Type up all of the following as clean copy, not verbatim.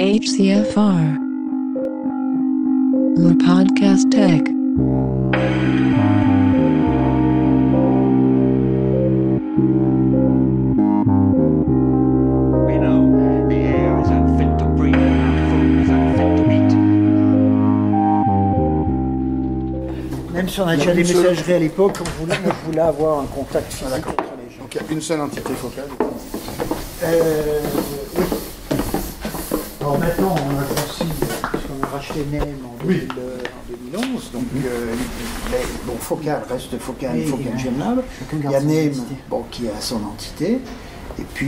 HCFR, le podcast tech. We know the air is unfit to breathe, and food is unfit to eat. Même si on a déjà des messageries à l'époque, on voulait avoir un contact physique entre les gens. Donc il y a une seule entité focale. Oui. Alors maintenant, on a grossi, parce qu'on a racheté NEM en 2011, donc bon, Focal reste Focal, Oui, Focal ouais. Genlab. Chacun Il y a garde son E identité. NEM bon, qui a son entité, et puis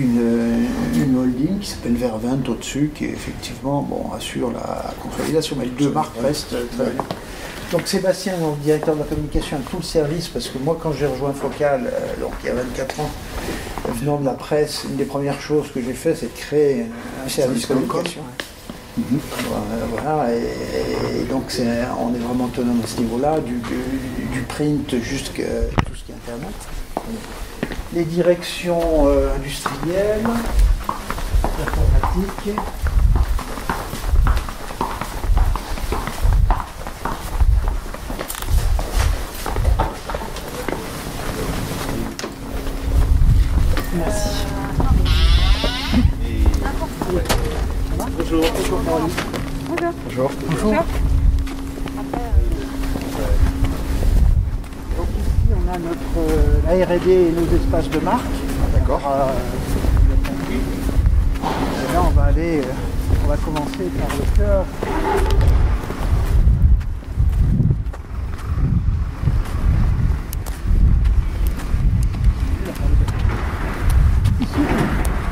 une holding qui s'appelle Vervent au-dessus, qui effectivement assure la consolidation, mais les deux marques restent très bien. Donc Sébastien, le directeur de la communication, a tout le service, parce que moi quand j'ai rejoint Focal, donc il y a 24 ans, venant de la presse, une des premières choses que j'ai fait, c'est de créer un service communication. Voilà, et donc on est vraiment autonome à ce niveau-là, du print jusqu'à tout ce qui est Internet. Les directions industrielles, informatiques. Merci. Bonjour. Bonjour. Bonjour. Donc ici on a notre la R&D et nos espaces de marque. D'accord. Et là on va commencer par le cœur. Ici,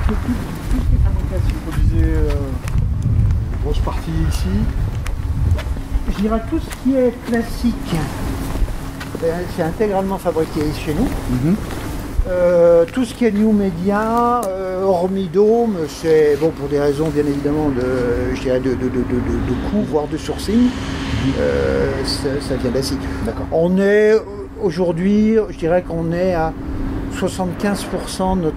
toutes les fabrications. Vous disiez une grosse partie ici. Je dirais tout ce qui est classique, c'est intégralement fabriqué chez nous. Tout ce qui est new media, hormis Dome, c'est bon pour des raisons bien évidemment de coût, voire de sourcing. Ça vient d'Asie. D'accord. On est aujourd'hui, je dirais qu'on est à 75% de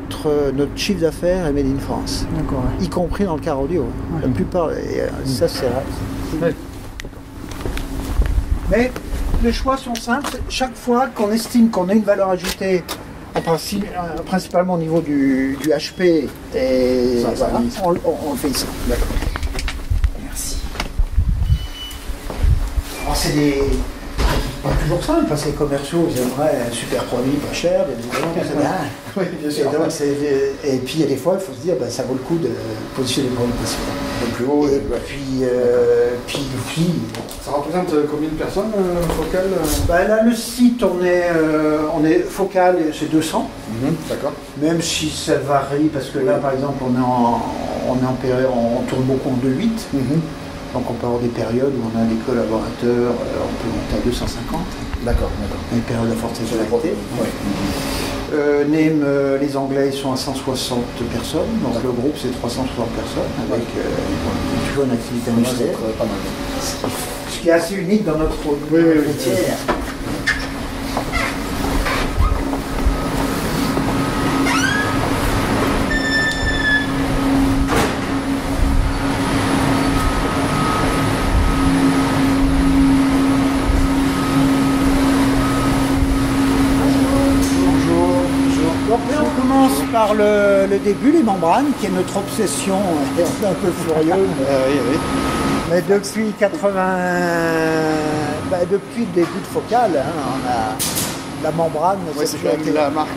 notre chiffre d'affaires est made in France. D'accord. Y compris dans le car audio. La plupart, et, ça c'est vrai. Ouais. Mais les choix sont simples. Chaque fois qu'on estime qu'on a une valeur ajoutée, principalement au niveau du HP, et Ça, voilà, oui. on fait ça. D'accord. Merci. Alors c'est pas toujours simple, parce que les commerciaux, ils aimeraient un super produit pas cher, bien évidemment, c'est bien. Oui, bien Et, sûr. donc, et puis il y a des fois, il faut se dire, ça vaut le coup de positionner le produit pas cher. Le plus haut. Et puis Ça représente combien de personnes focales là, le site, on est Focal, c'est 200. D'accord. Même si ça varie, parce que là, par exemple, on est en période, on tourne beaucoup en 2-8. Donc on peut avoir des périodes où on a des collaborateurs, on peut monter à 250. D'accord. Des périodes à forte saisonnalité. Oui. NEM, les Anglais, ils sont à 160 personnes. Donc le groupe, c'est 360 personnes, avec toujours une activité industrielle. Pas mal. Ce qui est assez unique dans notre métier. Donc là, on commence par le début, les membranes, qui est notre obsession, et on est un peu furieux. Oui. Mais depuis 80, depuis le début de Focal, on a la membrane. Ouais, ça c'est a quand même été- la marque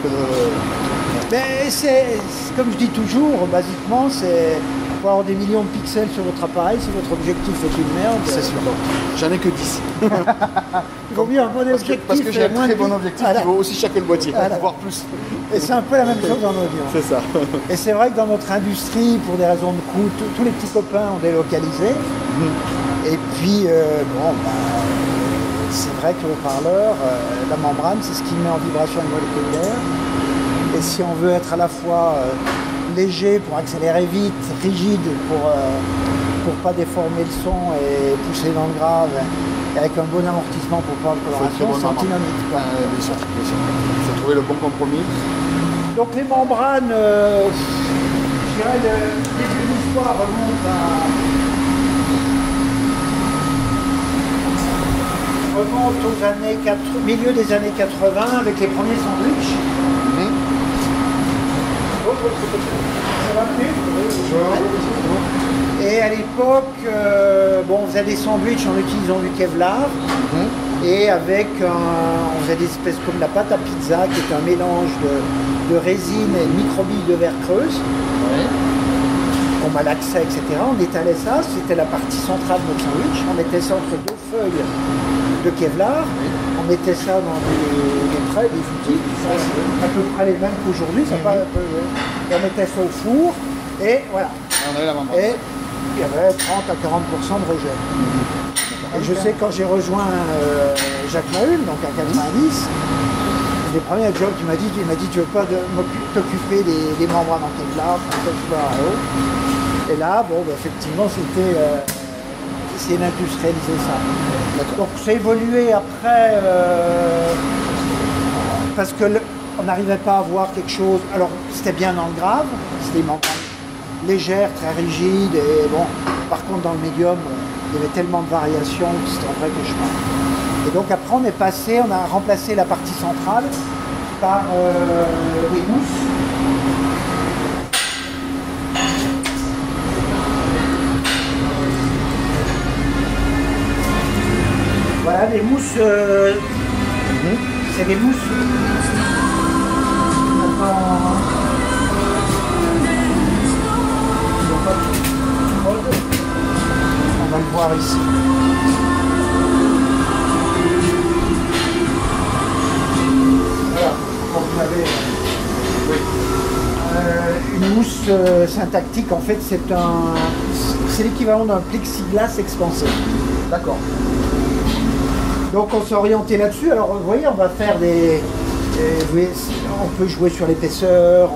Mais c'est comme je dis toujours, basiquement, c'est pour avoir des millions de pixels sur votre appareil, si votre objectif est une merde. C'est sûr. J'en ai que 10. Il vaut mieux un bon objectif. Parce que j'ai et un moins très de- bon objectif Voilà. qui vaut aussi cher que le boîtier, Voilà. voire plus. Et c'est un peu la même chose dans l'audio. C'est ça. Et c'est vrai que dans notre industrie, pour des raisons de coût, tous les petits copains ont délocalisé. Et puis, c'est vrai que le haut-parleur, la membrane, c'est ce qui met en vibration une molécule. Et si on veut être à la fois léger pour accélérer vite, rigide pour pas déformer le son et pousser dans le grave, et avec un bon amortissement pour pas de coloration, c'est antinomique. Bien sûr. Il faut trouver le bon compromis. Donc les membranes, je dirais le début de l'histoire remonte aux années milieu des années 80 avec les premiers sandwichs. Ça va plus? Et à l'époque, on faisait des sandwichs en utilisant du Kevlar. Et avec on faisait des espèces comme la pâte à pizza qui est un mélange de résine et de microbilles de verre creuse. On malaxait, etc. On étalait ça, c'était la partie centrale de notre sandwich. On mettait ça entre deux feuilles de Kevlar. On mettait ça dans des traits, des outils, à peu près les mêmes qu'aujourd'hui. On mettait ça au four et voilà. Et il y avait 30 à 40% de rejet. Et je sais quand j'ai rejoint Jacques Mahul, donc en 90, les premiers jobs qu'il m'a dit, tu veux pas t'occuper des membranes en Kevlar, et là, effectivement, c'était essayer d'industrialiser ça. Donc ça a évolué après, parce que on n'arrivait pas à avoir quelque chose. Alors c'était bien dans le grave, c'était des membranes légères, très rigides, et bon, par contre dans le médium, il y avait tellement de variations que c'était un vrai cauchemar. Et donc après on a remplacé la partie centrale par des mousses. Voilà, des mousses. C'est des mousses. On va le voir ici. Voilà, donc vous avez une mousse syntactique, en fait c'est l'équivalent d'un plexiglas expansé. D'accord. Donc on s'est orienté là-dessus. Alors vous voyez, on va faire on peut jouer sur l'épaisseur,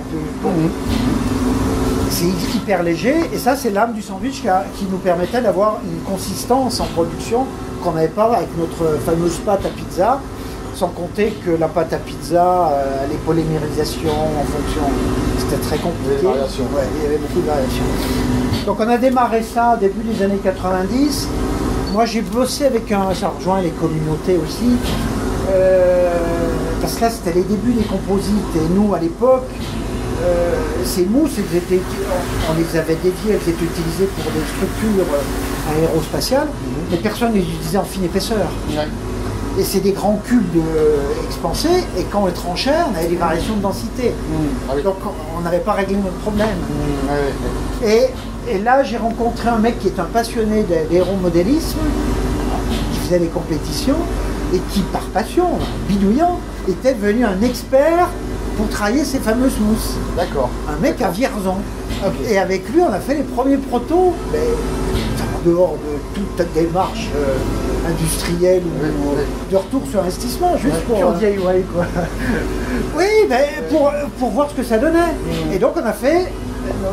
c'est hyper léger, et ça c'est l'âme du sandwich qui nous permettait d'avoir une consistance en production qu'on n'avait pas avec notre fameuse pâte à pizza, sans compter que la pâte à pizza, les polymérisations en fonction, c'était très compliqué. Il y avait beaucoup de variations. Donc on a démarré ça au début des années 90. Moi j'ai bossé avec ça rejoint les communautés aussi, parce que là c'était les débuts des composites, et nous à l'époque, ces mousses, on les avait dédiées, elles étaient utilisées pour des structures aérospatiales, mais personne ne les utilisait en fine épaisseur. Et c'est des grands cubes expansés, et quand on les tranchait, on avait des variations de densité. Donc on n'avait pas réglé notre problème. Et là, j'ai rencontré un mec qui est un passionné d'aéromodélisme, qui faisait des compétitions, et qui, par passion, bidouillant, était devenu un expert pour travailler ces fameuses mousses. D'accord. Un mec à Vierzon. Okay. Et avec lui, on a fait les premiers protos, mais en dehors de toute démarche industrielle ou de retour sur investissement, juste pour DIY, quoi. Oui, mais pour voir ce que ça donnait. Et donc, on a fait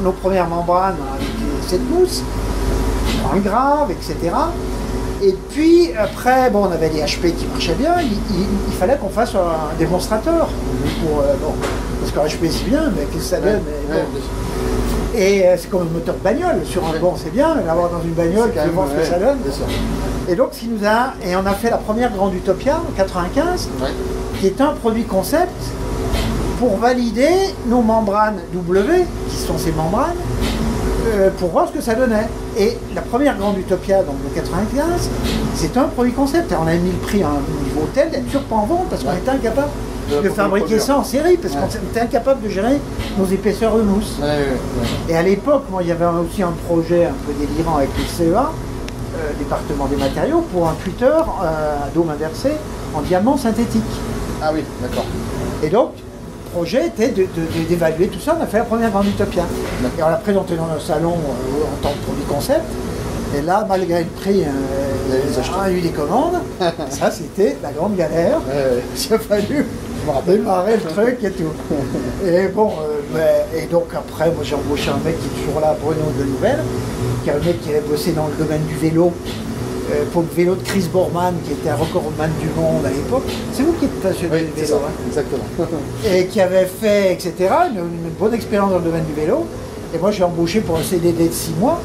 nos premières membranes avec cette mousse, en grave, etc. Et puis après, on avait des HP qui marchaient bien, il fallait qu'on fasse un démonstrateur. Parce qu'un HP c'est bien, mais qu'est-ce que ça donne? Et c'est comme un moteur de bagnole, sur un c'est bien, mais l'avoir dans une bagnole, tu vois ce que ça donne. Et donc on a fait la première Grande Utopia en 95, qui est un produit concept pour valider nos membranes W, qui sont ces membranes, pour voir ce que ça donnait. Et la première Grande Utopia, donc de 95, c'est un produit concept. Et on a mis le prix à un niveau tel d'être sûr pas en vente, parce qu'on était incapable de fabriquer ça en série, parce qu'on était incapable de gérer nos épaisseurs de mousse. Et à l'époque, il y avait aussi un projet un peu délirant avec le CEA, département des matériaux, pour un cutter à dôme inversé en diamant synthétique. Ah oui, d'accord. Et donc, le projet était d'évaluer tout ça. On a fait la première Grande Utopia. Et on l'a présenté dans le salon en tant que produit concept. Et là, malgré le prix, il a eu des commandes. Ça, c'était la grande galère. Il a fallu démarrer le truc et tout. Et bon, et donc après, moi j'ai embauché un mec qui est toujours là, Bruno de Nouvelle, qui est un mec qui avait bossé dans le domaine du vélo. Pour le vélo de Chris Borman, qui était un recordman du monde à l'époque. C'est vous qui êtes passionné de vélo, exactement. Et qui avait fait, etc., une bonne expérience dans le domaine du vélo. Et moi, j'ai embauché pour un CDD de 6 mois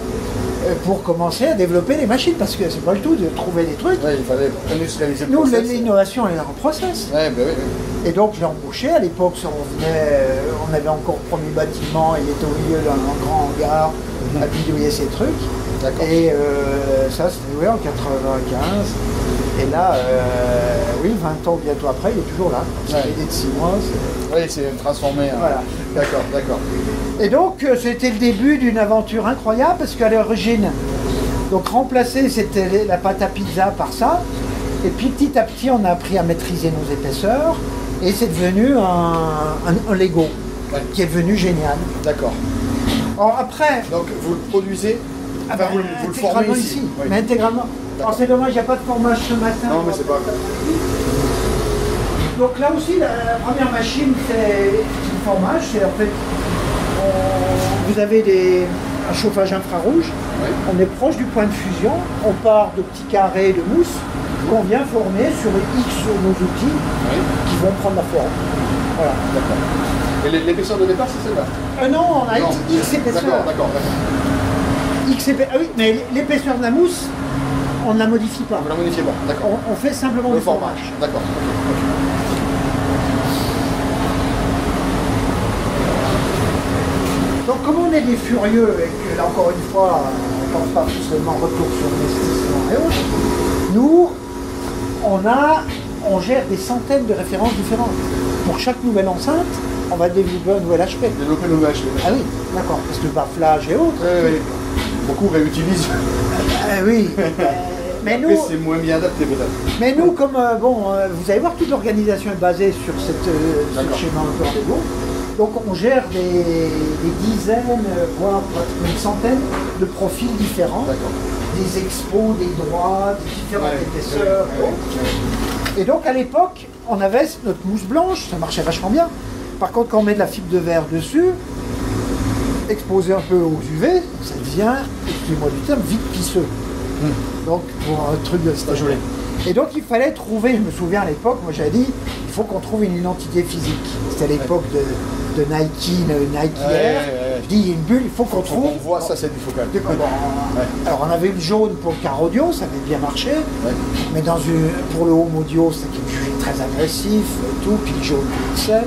pour commencer à développer les machines, parce que c'est pas le tout de trouver des trucs. Ouais, il fallait industrialiser le Nous, process. l'innovation, elle est en process. Ouais, ben oui. Et donc, je l'ai embauché. À l'époque, on avait encore le premier bâtiment, il était au milieu d'un grand hangar, à bidouiller ces trucs. D'accord. Et ça, c'était en 95. Et là, oui, 20 ans bientôt après, il est toujours là. Ouais. CDD de 6 mois. Oui, c'est transformé. Hein. Voilà. D'accord, d'accord. Et donc, c'était le début d'une aventure incroyable, parce qu'à l'origine, donc remplacer c'était la pâte à pizza par ça. Et puis petit à petit, on a appris à maîtriser nos épaisseurs. Et c'est devenu un Lego, Ouais. qui est devenu génial. D'accord. Alors après, Donc vous le produisez, enfin, vous le formez intégralement ici. Oui. mais intégralement. Alors c'est dommage, il n'y a pas de formage ce matin. Non, mais c'est pas grave. Donc là aussi, la première machine, c'est le formage. C'est en fait, vous avez un chauffage infrarouge. Oui. On est proche du point de fusion. On part de petits carrés de mousse qu'on vient former sur les X sur nos outils Oui. qui vont prendre la forme. Voilà. D'accord. Et l'épaisseur de départ, c'est celle-là? Non, on a Non. X épaisseur. D'accord. Ah oui, mais l'épaisseur de la mousse, on ne la modifie pas. Vous la modifiez pas, d'accord. On fait simplement Le du formage, formage. d'accord. Donc comme on est des furieux et que là encore une fois, on ne pense pas seulement retour sur l'investissement et autres, nous, on gère des centaines de références différentes. Pour chaque nouvelle enceinte, on va développer un nouvel HP. Développer le nouvel HP. Ah oui, d'accord, parce que le baflage et autres. Oui, oui. Beaucoup réutilisent. Ah oui. Mais Après, nous, c'est moins bien adapté peut-être. Mais nous, comme vous allez voir, toute l'organisation est basée sur ce D'accord. schéma un peu en Lego. Donc on gère des dizaines, voire pratiquement une centaine de profils différents. D'accord. Des expos, des droits, des différentes Ouais, épaisseurs. ouais, ouais. Et donc à l'époque, on avait notre mousse blanche, ça marchait vachement bien. Par contre, quand on met de la fibre de verre dessus, exposé un peu aux UV, ça devient, excusez-moi du terme, vite pisseux. Donc pour un truc de Pas joli. Et donc il fallait trouver, je me souviens à l'époque, moi j'avais dit, il faut qu'on trouve une identité physique. C'était à l'époque de Nike, Nike Ouais, Air. ouais. Je dis, il y a une bulle, il faut qu'on trouve. On voit ça, c'est du focal. Bon, alors on avait une jaune pour le car audio, ça avait bien marché, Ouais. mais pour le home audio, c'était jugé très agressif, et tout, puis le jaune, tu le sais.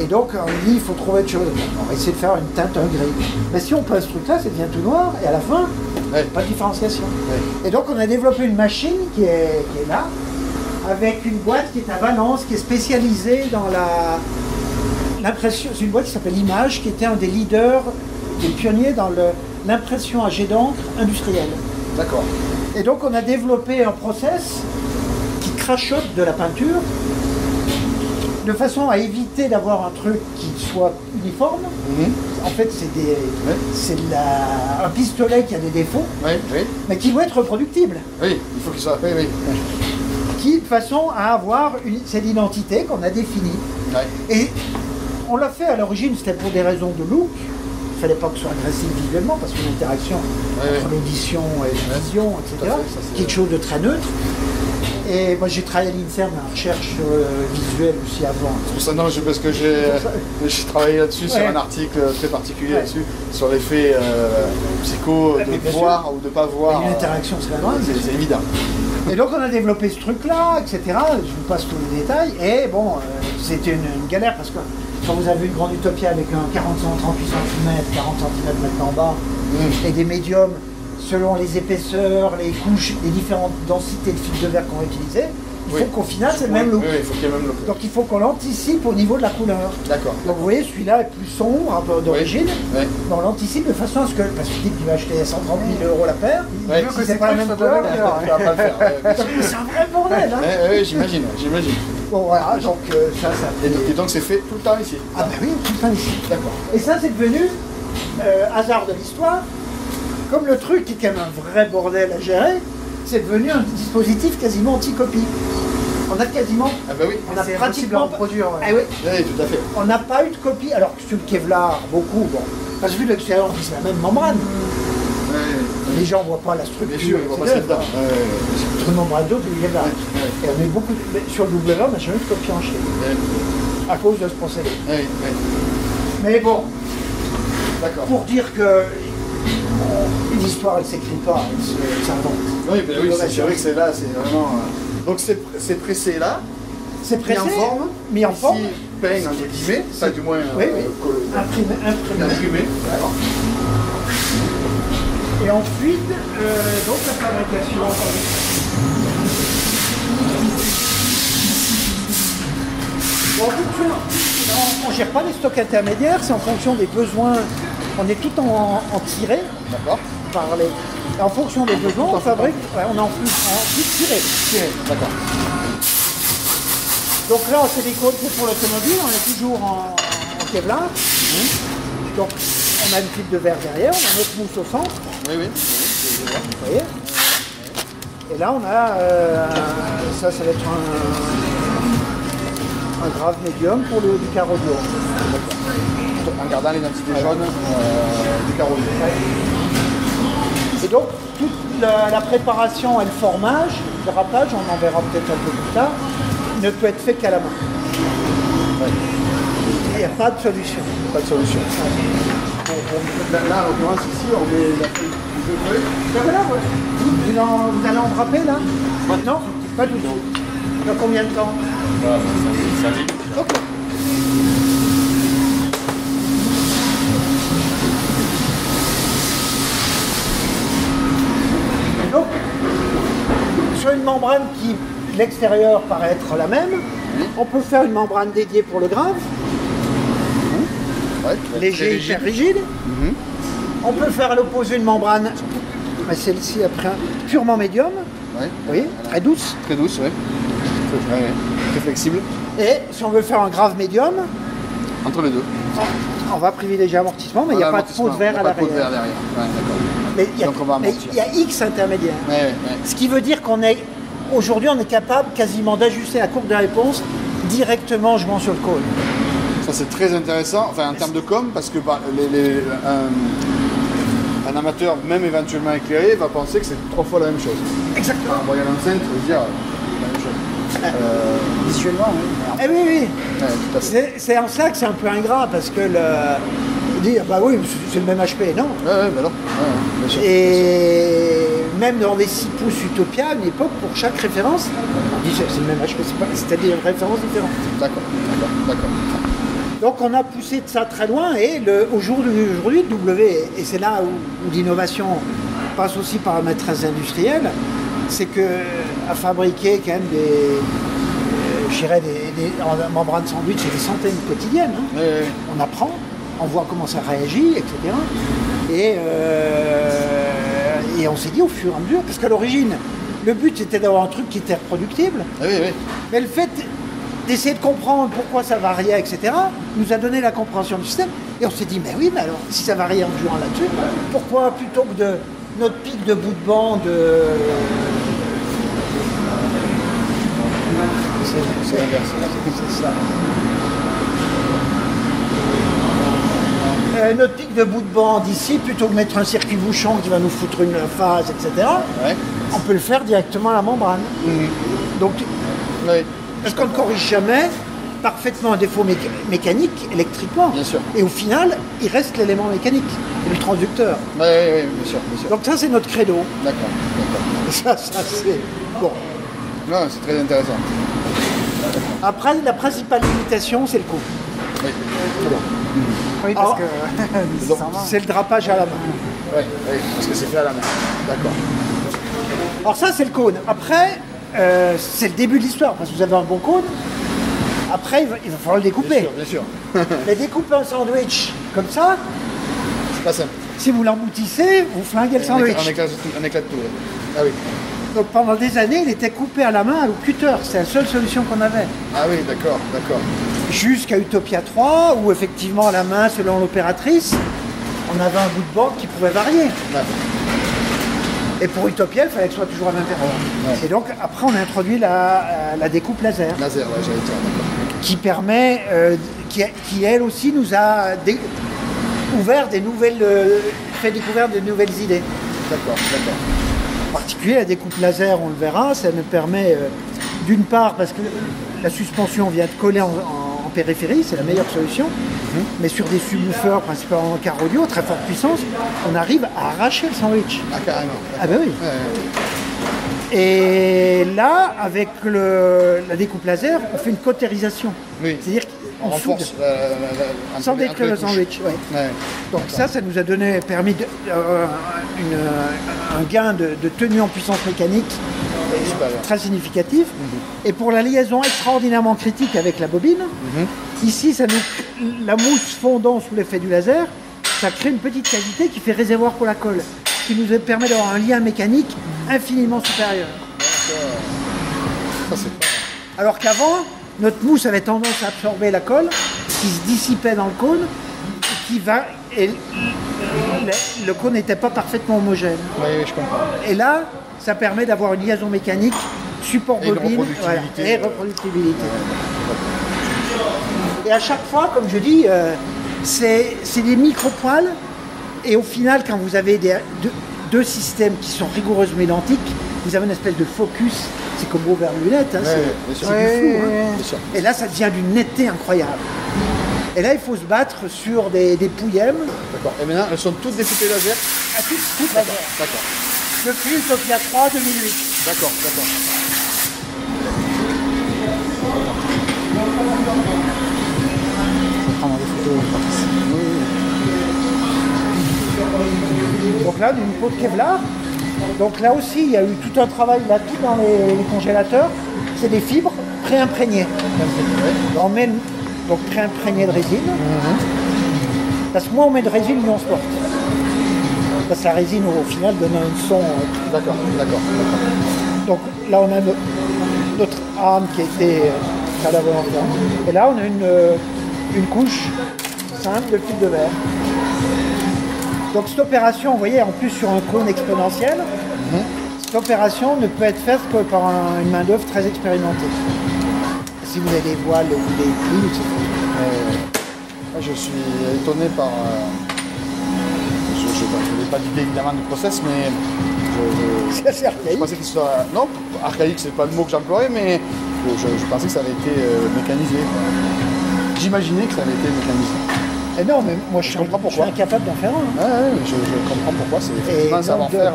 Et donc on dit, il faut trouver autre chose. On va essayer de faire une teinte, un gris. Mais si on passe ce truc-là, ça devient tout noir, et à la fin, Ouais. pas de différenciation. Ouais. Et donc on a développé une machine qui est là, avec une boîte qui est à Valence, qui est spécialisée dans l'impression. C'est une boîte qui s'appelle Image, qui était un des leaders, des pionniers dans l'impression à jet d'encre industrielle. D'accord. Et donc on a développé un process qui crachote de la peinture, de façon à éviter d'avoir un truc qui soit uniforme. En fait, c'est un pistolet qui a des défauts, Oui, oui. mais qui doit être reproductible. Oui, il faut qu'il soit. Oui, oui. Qui, de façon à avoir cette identité qu'on a définie. Ouais. Et on l'a fait à l'origine, c'était pour des raisons de look. Il ne fallait pas que ce soit agressif visuellement, parce qu'une interaction Ouais, entre l'audition et la vision, Tout à etc. fait, ça, c'est- Quelque chose de très neutre. Et moi j'ai travaillé à l'INSERM en recherche visuelle aussi avant. C'est pour ça, non, parce que j'ai travaillé là-dessus sur Ouais. un article très particulier Ouais. là-dessus, sur l'effet psycho Mais bien de sûr. voir ou de ne pas voir. Une interaction, c'est la grande. C'est évident. Et donc on a développé ce truc-là, etc. Je vous passe tous les détails. Et bon, c'était une galère parce que quand vous avez une grande utopia avec un 38 cm, 40 cm maintenant en bas, et des médiums selon les épaisseurs, les couches, les différentes densités de fibres de verre qu'on va utiliser, il faut Oui. qu'au final c'est le même look. Oui, il faut qu'il y ait le même look. Donc il faut qu'on l'anticipe au niveau de la couleur. D'accord. Donc vous voyez, celui-là est plus sombre un peu d'origine, Oui. mais on l'anticipe de façon à ce que, parce qu'il dit qu'il va acheter 130 000 € la paire, il Ouais. veut que c'est pas la même couleur. Ça va pas le faire. Ouais, Donc, c'est un vrai bordel, hein. ouais, j'imagine. Bon voilà, donc ça Et donc c'est fait tout le temps ici. Ah bah oui, tout le temps ici. D'accord. Et ça c'est devenu, hasard de l'histoire, comme le truc qui est quand même un vrai bordel à gérer, c'est devenu un dispositif quasiment anti-copie. On a quasiment, Ah bah oui. on a C'est impossible pratiquement à reproduire, ouais. Ah oui, Oui, tout à fait. on n'a pas eu de copie, alors que sur le Kevlar, beaucoup, bon, parce que vu de l'extérieur, on dit c'est la même membrane. Ouais. Les gens ne voient pas la structure. Bien sûr, il va etc. passer dedans. C'est une membrane d'eau que le Kevlar. Ouais. Et on a eu beaucoup mais sur le W, on n'a jamais eu de copie en Chine, à cause de ce procédé. Ouais. Mais bon, D'accord. pour dire que l'histoire, elle ne s'écrit pas, elle s'invente. Oui, ben oui, c'est vrai que c'est là, c'est vraiment... Donc c'est pressé là, C'est pressé, mis en forme, Ici, peint entre guillemets, ça du moins oui, oui. Imprimé. D'accord. Et ensuite, donc la fabrication. Bon, en fonction, on ne gère pas les stocks intermédiaires, c'est en fonction des besoins. On est tout en tiré. D'accord. Par les... En fonction des besoins, on fabrique, ouais, on est en flux tiré. D'accord. Donc là, c'est des cônes pour l'automobile, on est toujours en Kevlar. Donc on a une fibre de verre derrière, on a notre mousse au centre. Oui, oui. Vous voyez. Et là, on a, ça va être un grave médium pour du carrodio. En gardant l'identité jaune du carreau. Et donc, toute la préparation et le formage, le râpage, on en verra peut-être un peu plus tard, ne peut être fait qu'à la main. Ouais. Il n'y a pas de solution. Pas de solution. Là, en l'occurrence, ici, on met la feuille de feuille. Ben voilà, ouais. Vous allez en frapper là? Maintenant? Pas du tout. Dans combien de temps? Ça vit. Ok. Et donc, sur une membrane qui, l'extérieur paraît être la même, on peut faire une membrane dédiée pour le grave, léger, hyper rigide. On peut faire à l'opposé une membrane, mais celle-ci après, purement médium, Ouais. vous voyez, très douce. Très douce, oui. Très flexible. Et si on veut faire un grave médium, Entre les deux. on va privilégier amortissement, mais il n'y a pas de pot de verre à Pas de pot de verre l'arrière. derrière. Ouais, d'accord. Mais Donc on va mais amortir. il y a X intermédiaires. Ouais, ouais. Ce qui veut dire qu'on est, aujourd'hui, on est capable quasiment d'ajuster la courbe de réponse directement jouant sur le cône. Ça c'est très intéressant, enfin en termes de com, parce que un amateur, même éventuellement éclairé, va penser que c'est 3 fois la même chose. Exactement. En voyant l'enceinte, il veut dire la même chose. Visuellement, oui. Eh oui, oui. Ouais, tout à fait. C'est en ça que c'est un peu ingrat, parce que dire, bah oui, c'est le même HP, non. Ouais, bah non. Ouais, bien sûr. Et même dans les 6 pouces Utopia, à une époque, pour chaque référence, on dit c'est le même HP, c'était des références différentes. D'accord. Donc on a poussé de ça très loin et aujourd'hui, W, et c'est là où l'innovation passe aussi par la maîtrise industrielle, c'est que à fabriquer quand même je dirais des membranes sandwich, c'est des centaines quotidiennes. Hein. Ouais. On apprend, on voit comment ça réagit, etc. Et on s'est dit au fur et à mesure, parce qu'à l'origine, le but c'était d'avoir un truc qui était reproductible, Oui. mais le fait d'essayer de comprendre pourquoi ça variait, etc., nous a donné la compréhension du système. Et on s'est dit, mais oui, mais alors, si ça variait en jouant là-dessus, pourquoi plutôt que de notre pic de bout de bande... C'est l'inverse. C'est ça. Notre pic de bout de bande ici, plutôt que de mettre un circuit bouchon qui va nous foutre une phase, etc., Ouais. on peut le faire directement à la membrane. Donc, Oui. parce qu'on ne corrige jamais parfaitement un défaut mécanique, électriquement. Bien sûr. Et au final, il reste l'élément mécanique, le transducteur. Oui, bien sûr. Donc ça, c'est notre credo. D'accord. Et ça c'est... Bon. Non, c'est très intéressant. Après, la principale limitation, c'est le coût. Oui. Oui, Alors, parce que nécessairement. c'est le drapage à la main. Oui, parce que c'est fait à la main. D'accord. Alors ça, c'est le cône. Après, c'est le début de l'histoire, parce que vous avez un bon cône. Après, il va falloir le découper. Bien sûr. Mais découper un sandwich comme ça, C'est pas simple. si vous l'emboutissez, vous flinguez le sandwich. On éclate tout. Ouais. Ah oui. Donc pendant des années, il était coupé à la main au cutter. C'était la seule solution qu'on avait. Ah oui, d'accord. Jusqu'à Utopia 3, où effectivement à la main, selon l'opératrice, on avait un bout de bande qui pouvait varier. Ouais. Et pour Utopia, il fallait que ce soit toujours à l'intérieur. Ouais. Et donc après, on a introduit la découpe laser, Laser, ouais, j'allais dire, d'accord. qui permet, qui elle aussi nous a ouvert des nouvelles, fait découvrir de nouvelles idées. D'accord. En particulier, la découpe laser, on le verra, ça nous permet, d'une part, parce que la suspension vient de coller en en périphérie, c'est la meilleure solution. Mais sur des subwoofers, principalement en car audio, très forte puissance, on arrive à arracher le sandwich. Ah, carrément. Ah ben oui. Ouais. Et là, avec la découpe laser, on fait une cautérisation. Oui. C'est-à-dire On qu'on soude renforce sans détruire le sandwich. Ouais. Ouais. Donc ça nous a permis un gain de tenue en puissance mécanique Super. très significatif. Et pour la liaison extraordinairement critique avec la bobine, ici, la mousse fondant sous l'effet du laser, ça crée une petite cavité qui fait réservoir pour la colle, qui nous permet d'avoir un lien mécanique infiniment supérieur. Ça, c'est pas... Alors qu'avant, notre mousse avait tendance à absorber la colle, qui se dissipait dans le cône, et le cône n'était pas parfaitement homogène. Oui, je comprends. Et là, ça permet d'avoir une liaison mécanique, support Et une bobine reproductibilité. et reproductibilité. Et à chaque fois, comme je dis, c'est des micro-poils. Et au final, quand vous avez deux systèmes qui sont rigoureusement identiques, vous avez une espèce de focus. C'est comme vos verres lunettes, hein, bien sûr. c'est du flou. Hein. Bien sûr. Et là, ça devient d'une netteté incroyable. Et là, il faut se battre sur des pouillèmes. D'accord. Et maintenant, elles sont toutes découpées laser. À tout laser. D'accord. Depuis Utopia 3 2008. D'accord, d'accord. Prendre des photos. Donc là, une peau de Kevlar. Donc là aussi, il y a eu tout un travail là, tout dans les congélateurs. C'est des fibres pré-imprégnées. On met donc pré-imprégné de résine. Parce que moins on met de résine, mieux on se porte. Parce que la résine, au final, donne un son. D'accord, d'accord. Donc là, on a notre arme qui a été à la volonté. Et là, on a une couche simple de fil de verre. Donc cette opération, vous voyez, en plus sur un cône exponentiel, cette opération ne peut être faite que par une main-d'œuvre très expérimentée. Si vous avez des voiles ou des plis, etc. Je suis étonné par... je n'ai pas d'idée évidemment du process, mais C'est assez je archaïque. pensais qu'il soit... Non, archaïque, c'est pas le mot que j'emploierais, mais je pensais que ça avait été mécanisé. J'imaginais que ça avait été mécanisé. Et non, mais moi je suis comprends pourquoi. incapable d'en faire un. Hein. Ouais, je comprends pourquoi. C'est effectivement un donc, savoir-faire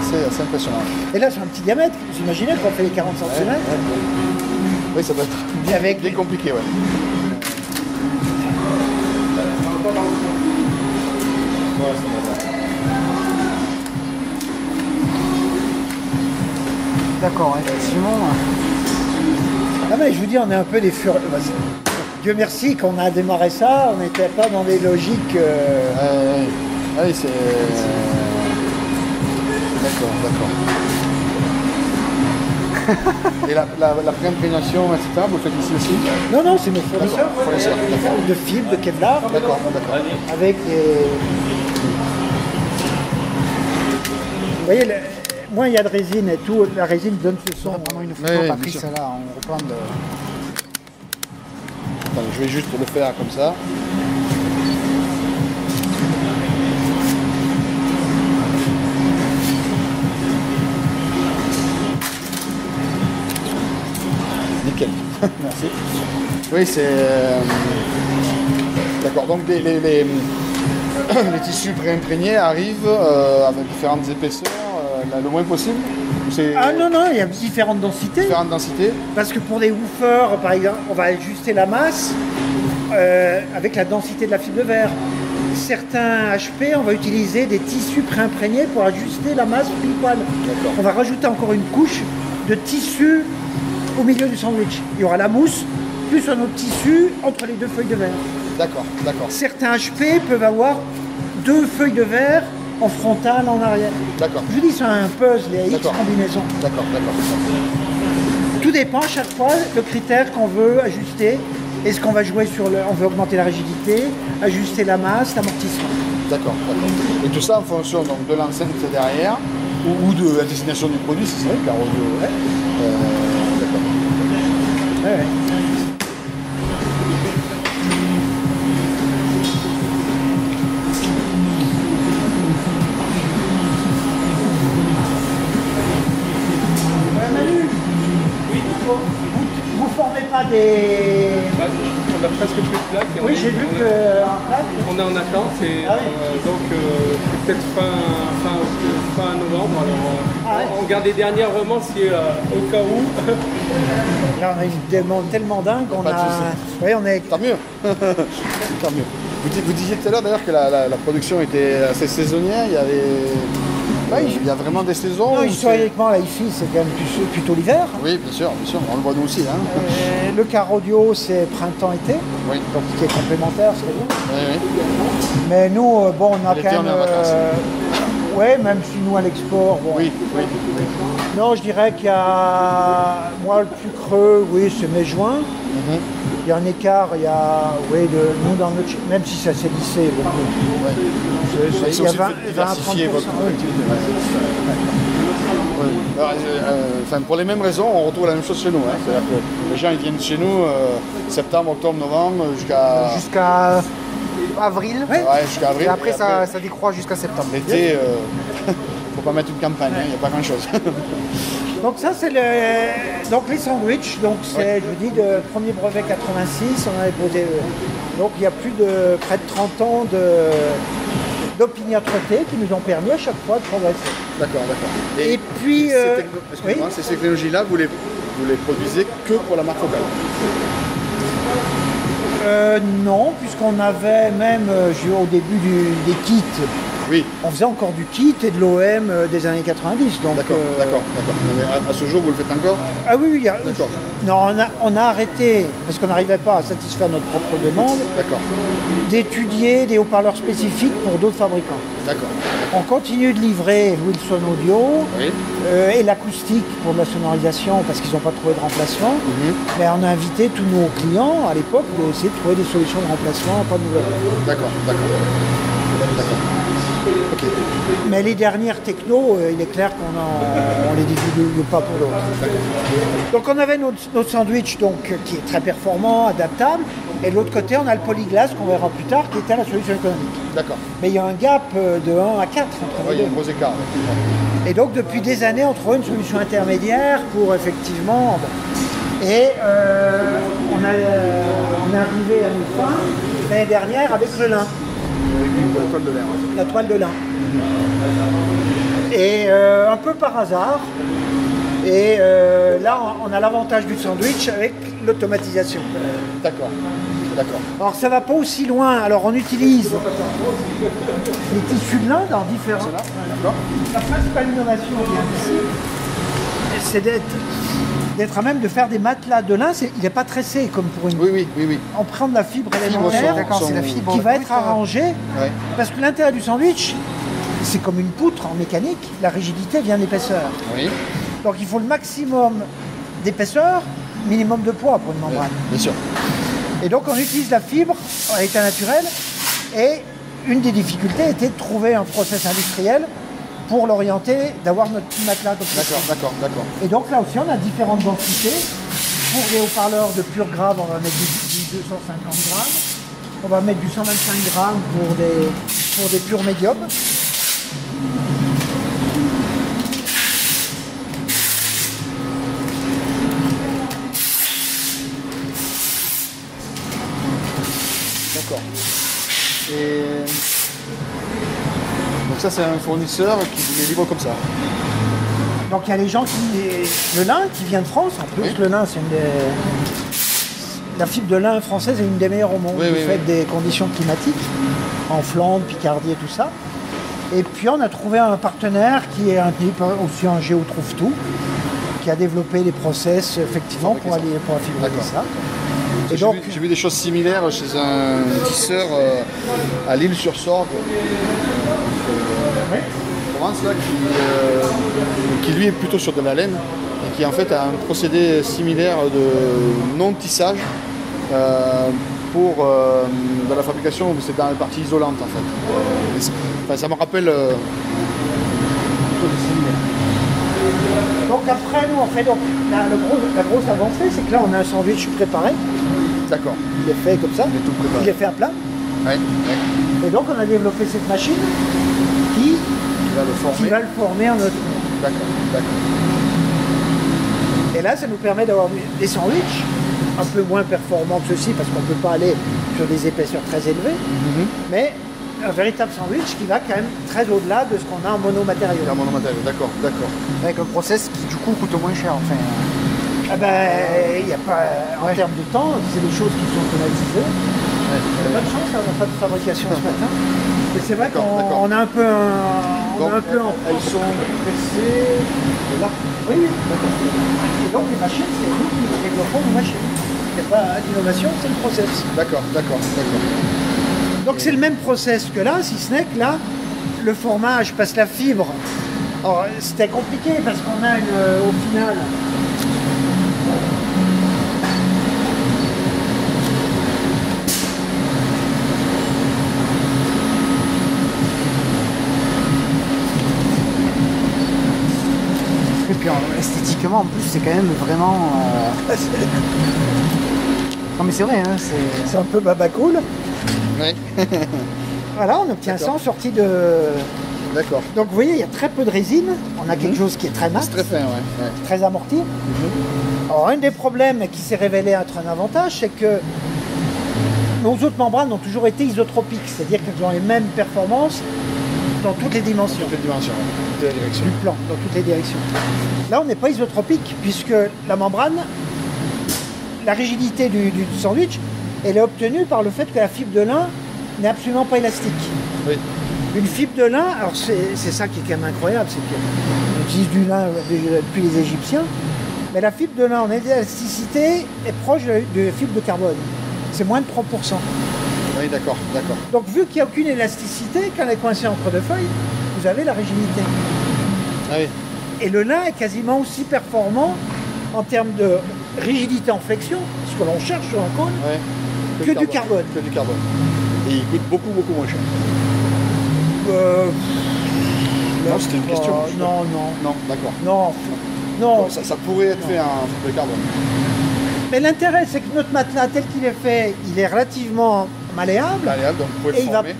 assez impressionnant. Et là, c'est un petit diamètre. Vous imaginez qu'on fait les 40 cm Oui, ça doit être avec bien compliqué, ouais. D'accord, effectivement. Ah mais je vous dis, on est un peu des furieux. Dieu merci qu'on a démarré ça, on n'était pas dans des logiques... Oui, c'est... D'accord. Et la pré-imprégnation, etc., vous le faites ici aussi? Non, c'est nos fournisseurs. Fournisseurs, d'accord. De fibres, de Kevlar, D'accord. avec des... Vous voyez, moins il y a de résine et tout, la résine donne ce son. Vraiment une photo, Oui, Patrice, bien sûr. là, on reprend de... Attends, je vais juste le faire comme ça. Nickel. Merci. Oui, c'est... D'accord, donc les tissus pré-imprégnés arrivent avec différentes épaisseurs, le moins possible. Ah non, il y a différentes densités. Différentes densités. Parce que pour des woofers, par exemple, on va ajuster la masse avec la densité de la fibre de verre. Certains HP, on va utiliser des tissus pré-imprégnés pour ajuster la masse pile poil. On va rajouter encore une couche de tissu au milieu du sandwich. Il y aura la mousse, plus un autre tissu entre les deux feuilles de verre. D'accord. Certains HP peuvent avoir deux feuilles de verre en frontal, en arrière. D'accord. Je vous dis, c'est un puzzle, il y a X D'accord. combinaisons. D'accord. Tout dépend à chaque fois le critère qu'on veut ajuster. Est-ce qu'on va jouer sur on veut augmenter la rigidité, ajuster la masse, l'amortissement. D'accord. Et tout ça en fonction donc, de l'enceinte derrière ou de la destination du produit, si c'est vrai, car audio. D'accord. Ouais. Manu, vous formez pas des presque plus de plaques. Et Oui, j'ai vu que. on est en attente et donc peut-être fin novembre. Alors, on regarde les dernières vraiment si au cas où. Là, on a une demande tellement dingue qu'on Pas de a. souci. Oui, on est. Tant mieux. Tant mieux. Vous disiez tout à l'heure d'ailleurs que la production était assez saisonnière. Il y a vraiment des saisons. Non, où historiquement, la hi-fi, c'est quand même plutôt l'hiver. Oui, bien sûr. On le voit nous aussi. Hein. Le car audio, c'est printemps-été. Oui. Donc, ce qui est complémentaire, c'est bien. Oui. Mais nous, bon, on a L'été, quand on même. est en vacances. Ouais, même si nous, à l'export, bon. Oui. Non, je dirais qu'il y a. Moi, le plus creux, oui, c'est mai-juin. Il y a un écart, il y a. Oui, nous, dans notre. Même si ça s'est lissé beaucoup. Ouais. Il y a 20 diversifier 30%. votre activité. Ouais. Alors, pour les mêmes raisons, on retrouve la même chose chez nous. Hein. C'est-à-dire que les gens ils viennent chez nous septembre, octobre, novembre, Jusqu'à avril. Ouais. jusqu'à avril. Et après, ça décroît jusqu'à septembre. L'été, faut pas mettre une campagne, il n'y a pas grand-chose. Donc ça c'est donc les sandwichs, donc c'est je vous dis de premier brevet 86, on avait posé donc il y a plus de près de 30 ans d'opiniâtreté qui nous ont permis à chaque fois de progresser. D'accord. Et puis excusez-moi, ces technologies-là, vous les produisez que pour la marque Focal. Non, puisqu'on avait même au début des kits. Oui. On faisait encore du kit et de l'OM des années 90. Donc, D'accord. Mais à ce jour, vous le faites encore? Ah oui, D'accord. Non, on a arrêté, parce qu'on n'arrivait pas à satisfaire notre propre demande, D'accord. d'étudier des haut-parleurs spécifiques pour d'autres fabricants. D'accord. On continue de livrer Wilson Audio Oui. et l'acoustique pour de la sonorisation, parce qu'ils n'ont pas trouvé de remplacement. Mais on a invité tous nos clients à l'époque d'essayer de trouver des solutions de remplacement, pas de nouvelles. D'accord. Ok. Mais les dernières technos, il est clair qu'on les divulgue pas pour l'autre. Donc on avait notre sandwich donc, qui est très performant, adaptable, et de l'autre côté on a le polyglace qu'on verra plus tard qui était la solution économique. D'accord. Mais il y a un gap de 1 à 4 entre Oui, les il y a deux. un gros écart. Et donc depuis des années on trouve une solution intermédiaire pour effectivement... Bon. Et on est arrivé à nos fins l'année dernière avec le lin. La toile de l'air. La toile de lin. Et un peu par hasard, et là on a l'avantage du sandwich avec l'automatisation. D'accord. Alors ça va pas aussi loin, alors on utilise les tissus de lin dans différents... D'accord. La principale innovation vient d'ici, c'est d'être à même de faire des matelas de lin, il n'est pas tressé comme pour une... Oui. On prend de la fibre élémentaire D'accord, c'est la fibre qui va brute, être arrangée, Ouais. parce que l'intérêt du sandwich, c'est comme une poutre en mécanique, la rigidité vient d'épaisseur. Oui. Donc il faut le maximum d'épaisseur, minimum de poids pour une membrane. Bien sûr. Et donc on utilise la fibre à l'état naturel, et une des difficultés était de trouver un process industriel pour l'orienter, d'avoir notre petit matelas comme ça. D'accord. Et donc là aussi on a différentes densités. Pour les haut-parleurs de pur grave, on va mettre du 250 grammes. On va mettre du 125 grammes pour des purs médiums. D'accord. Et donc ça c'est un fournisseur qui vous les livre comme ça. Donc il y a les gens le lin qui vient de France, en plus Oui. le lin c'est la fibre de lin française est une des meilleures au monde Oui, du oui, fait des conditions climatiques, en Flandre, Picardie et tout ça. Et puis on a trouvé un partenaire qui est un type aussi un Géo trouve tout, qui a développé les process effectivement pour affibrer D'accord. ça. Et J'ai donc, vu des choses similaires chez un tisseur à l'Île-sur-Sorgue, Provence, là, qui lui est plutôt sur de la laine et qui en fait a un procédé similaire de non-tissage pour dans la fabrication, c'est dans la partie isolante en fait. Ça me rappelle donc après nous on fait donc la grosse avancée c'est que là on a un sandwich préparé, D'accord. il est fait comme ça, Il est tout préparé. il est fait à plat. Ouais. Et donc on a développé cette machine qui Il va le former. va le former en notre... D'accord. Et là, ça nous permet d'avoir des sandwichs un peu moins performant que ceci parce qu'on ne peut pas aller sur des épaisseurs très élevées, mais un véritable sandwich qui va quand même très au-delà de ce qu'on a en monomatériau. Un monomatériau, d'accord, d'accord. Avec un process qui du coup coûte moins cher. Enfin, Ah ben, il n'y a pas, en termes de temps, c'est des choses qui sont automatisées. Il n'y a pas de chance, on n'a pas de fabrication ce matin. Mais c'est vrai D'accord, d'accord. qu'on a un peu Donc, en... elles sont pressées là. Oui, oui. Et donc les machines, c'est nous qui développons nos machines. Il n'y a pas d'innovation, c'est le process. D'accord, d'accord, d'accord. Donc c'est le même process que là, si ce n'est que là, le formage passe la fibre. Alors c'était compliqué parce qu'on a au final... et puis esthétiquement en plus c'est quand même vraiment. Non mais c'est vrai, hein, C'est un peu babacool. Ouais. Voilà, on obtient ça en sortie de... D'accord. Donc vous voyez, il y a très peu de résine. On a quelque chose qui est très mat, C'est très fin, ouais. très amorti. Alors un des problèmes qui s'est révélé être un avantage, c'est que nos autres membranes ont toujours été isotropiques, c'est-à-dire qu'elles ont les mêmes performances dans toutes les dimensions Toutes les dimensions, toutes les directions. du plan, dans toutes les directions. Là, on n'est pas isotropique, puisque la membrane, la rigidité du sandwich, elle est obtenue par le fait que la fibre de lin n'est absolument pas élastique. Oui. Une fibre de lin, alors c'est ça qui est quand même incroyable, c'est qu'on utilise du lin depuis les Égyptiens, mais la fibre de lin en élasticité est proche de la fibre de carbone. C'est moins de 30%. Oui, d'accord, d'accord. Donc vu qu'il n'y a aucune élasticité, quand elle est coincée entre deux feuilles, vous avez la rigidité. Ah oui. Et le lin est quasiment aussi performant en termes de rigidité en flexion, ce que l'on cherche sur un cône, Ouais. que du carbone. Que du carbone. Et il coûte beaucoup, beaucoup moins cher. Non, c'était une question. Non, non, Non, d'accord. non, non. Donc, ça pourrait être fait en fibre de carbone. Mais l'intérêt, c'est que notre matelas, tel qu'il est fait, il est relativement malléable. Malléable, donc vous pouvez Et le former.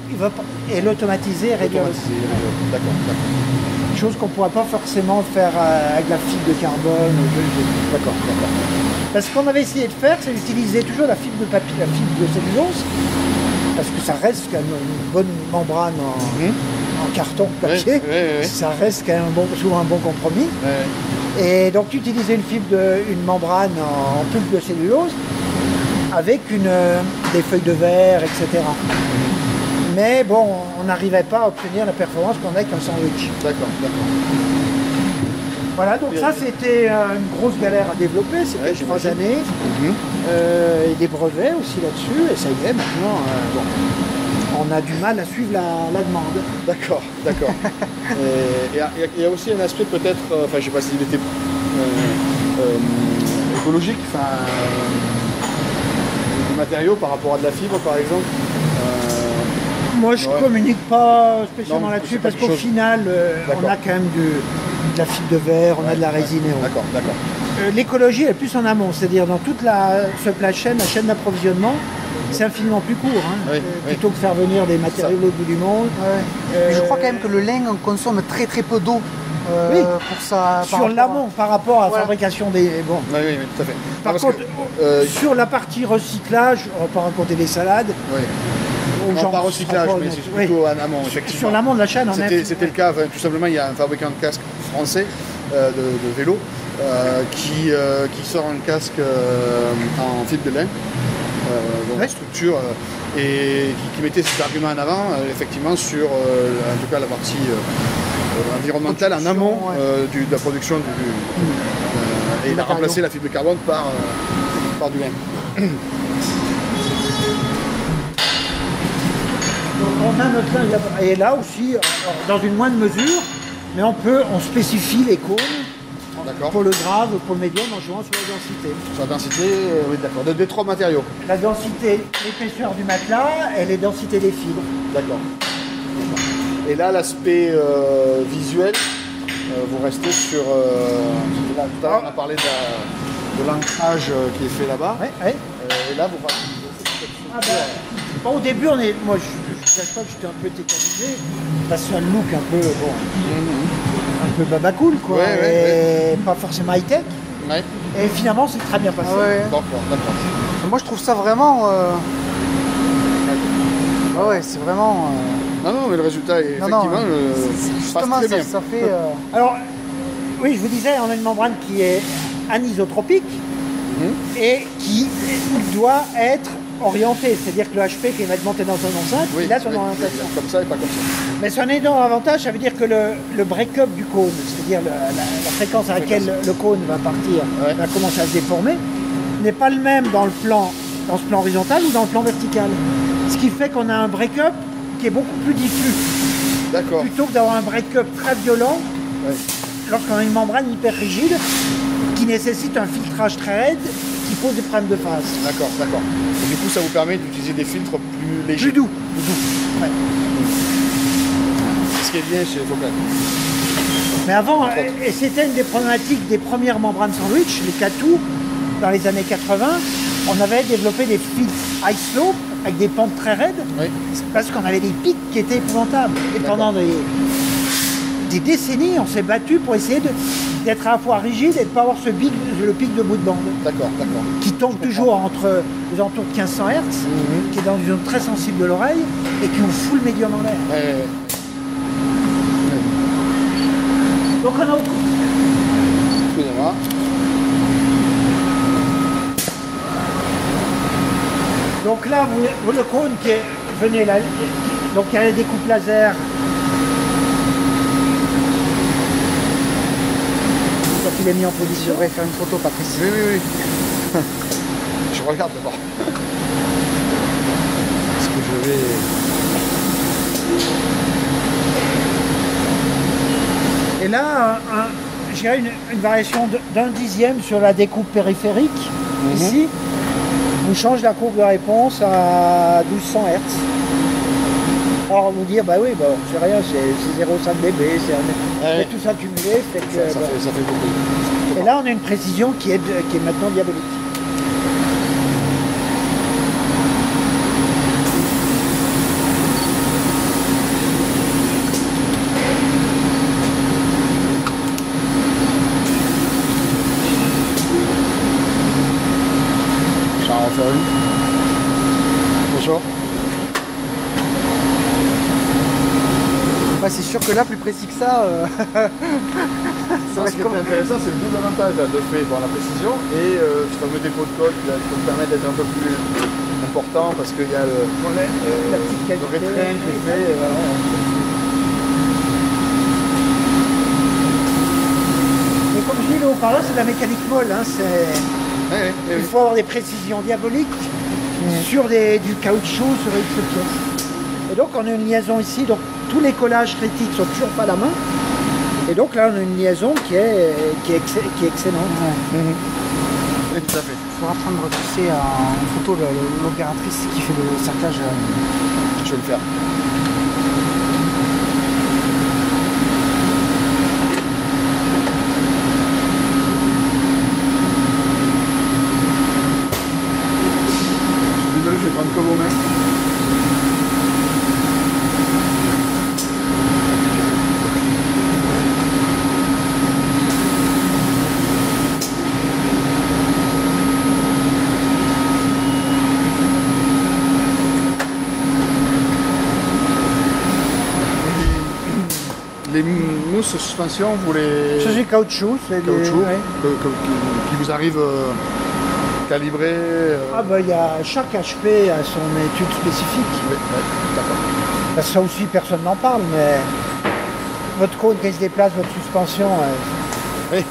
et l'automatiser et réduire le Automatiser, d'accord, d'accord. chose qu'on ne pourra pas forcément faire avec la fibre de carbone. D'accord, d'accord. Parce qu'on avait essayé de faire, c'est d'utiliser toujours la fibre de papier, la fibre de cellulose, parce que ça reste quand même une bonne membrane en carton, papier. Ouais, ouais, ouais. Ça reste quand même souvent un bon compromis. Ouais. Et donc utiliser une membrane en pulpe de cellulose avec des feuilles de verre, etc. Mais bon, on n'arrivait pas à obtenir la performance qu'on a avec un sandwich. D'accord, d'accord. Voilà, donc ça c'était une grosse galère à développer, c'était Ouais, 3 j'imagine. années. Et des brevets aussi là-dessus, et ça y est, maintenant, on a du mal à suivre la demande. D'accord, d'accord. Et il y a aussi un aspect peut-être, enfin je ne sais pas s'il était écologique, enfin du matériau par rapport à de la fibre par exemple. Moi je Ouais. communique pas spécialement Non, là-dessus c'est pas parce quelque qu'au chose- final, on D'accord. a quand même de la fibre de verre, on a de la résine et autres. D'accord, d'accord. L'écologie elle est plus en amont, c'est-à-dire dans toute la supply chain, la chaîne d'approvisionnement, c'est infiniment plus court. Hein, Oui, plutôt que faire venir des matériaux de l'autre bout du monde. Mais je crois quand même que le lin consomme très très peu d'eau Oui. pour ça. Sur l'amont par rapport à la Voilà. fabrication des... Bon. Oui, oui, oui, tout à fait. Par Parce contre, que, sur la partie recyclage, on va pas raconter des salades. oui. aux Non, gens pas qui recyclage, sont pas mais honnêtes. c'est plutôt Oui. en amont, effectivement. Sur l'amont de la chaîne, on C'était le cas, enfin, tout simplement, il y a un fabricant de casques français de vélo qui sort un casque en fibre de lin, donc Ouais. structure, et qui mettait cet argument en avant, effectivement, sur en tout cas la partie environnementale en amont Production, de la production et il a matériau. remplacé la fibre de carbone par du lin. Donc on a notre linge là- et là aussi, alors, dans une moindre mesure, mais on spécifie les cônes D'accord. pour le grave, pour le médium en jouant sur la densité. Sur la densité, oui, d'accord. Des trois matériaux. La densité, l'épaisseur du matelas et les densités des fibres. D'accord. Et là, l'aspect visuel, vous restez sur. Là, tout à l'heure, on a parlé de l'ancrage qui est fait là-bas. Ouais, ouais. Et là, vous Ah ben, bon, au début, moi je ne cache pas que j'étais un peu tétanisé, parce que c'est un look un peu, bon, un peu babacool, quoi, Ouais, ouais, et pas forcément high-tech. Ouais. Et finalement, c'est très bien passé. Ah ouais. D'accord, d'accord. Moi je trouve ça vraiment. Ouais, c'est vraiment. Non, non, mais le résultat est Non, non, effectivement passe justement, très bien. ça fait. Alors, oui, je vous disais, on a une membrane qui est anisotropique et qui doit être orientée. C'est-à-dire que le HP qui est monté dans son enceinte, il a son orientation. Comme ça et pas comme ça. Mais son énorme avantage, ça veut dire que le break-up du cône, c'est-à-dire la fréquence à laquelle le cône va partir, va commencer à se déformer, n'est pas le même dans ce plan horizontal ou dans le plan vertical. Ce qui fait qu'on a un break-up qui est beaucoup plus diffus. D'accord. Plutôt que d'avoir un break-up très violent, lorsqu'on a une membrane hyper rigide, qui nécessite un filtrage très raide, qui pose des problèmes de phase. D'accord, d'accord. Et du coup, ça vous permet d'utiliser des filtres plus légers. Plus doux. Ouais. Ce qui est bien chez Focal. Mais avant, et c'était une des problématiques des premières membranes sandwich, les Catou, dans les années 80, on avait développé des filtres high slope avec des pentes très raides, parce qu'on avait des pics qui étaient épouvantables. Et pendant des décennies, on s'est battu pour essayer d'être à la fois rigide et de ne pas avoir le pic de bout de bande. D'accord, d'accord. Qui tombe toujours entre les alentours de 1500 Hz, qui est dans une zone très sensible de l'oreille et qui vous fout le médium en l'air. Donc on a... Excusez-moi. Donc là, vous le cône qui est... Venez là. Donc il y a les découpes laser. Donc il est mis en position. Je devrais faire une photo, Patrice. Oui, oui, oui. Je regarde d'abord. Est-ce que je vais... Et là, j'ai une variation d'un dixième sur la découpe périphérique. Ici, on change la courbe de réponse à 1200 Hz. Alors on va vous dire, bah oui, bah, c'est rien, c'est 0,5 dB, mais tout ça cumulé fait que... Ça fait beaucoup. Et là, on a une précision qui est maintenant diabolique. Je vais en refaire une. Bonjour. Bah, c'est sûr que là, plus précis que ça. Ça, ce qui est intéressant, c'est le double avantage de fait dans la précision et ce fameux dépôt de code qui vous permet d'être un peu plus important parce qu'il y a la petite le qualité. rétrain qui est fait. Mais comme je dis, le haut-parleur, c'est de la mécanique molle. Hein, il faut avoir des précisions diaboliques sur du caoutchouc, sur X pièces. Et donc, on a une liaison ici. Donc, tous les collages critiques sont toujours pas à la main. Et donc là, on a une liaison qui est excellente. Oui, tout à fait. Il faudra prendre retisser en photo l'opératrice qui fait le cerclage. Je vais le faire. Je suis désolé, je vais prendre que vos mains. Les mousses suspension, vous les... Ça, c'est caoutchouc. C'est caoutchouc ouais. qui vous arrive calibré. Ah bah, chaque HP a son étude spécifique. Oui, d'accord. Parce que ça aussi, personne n'en parle, mais votre cône qui se déplace, votre suspension, Oui,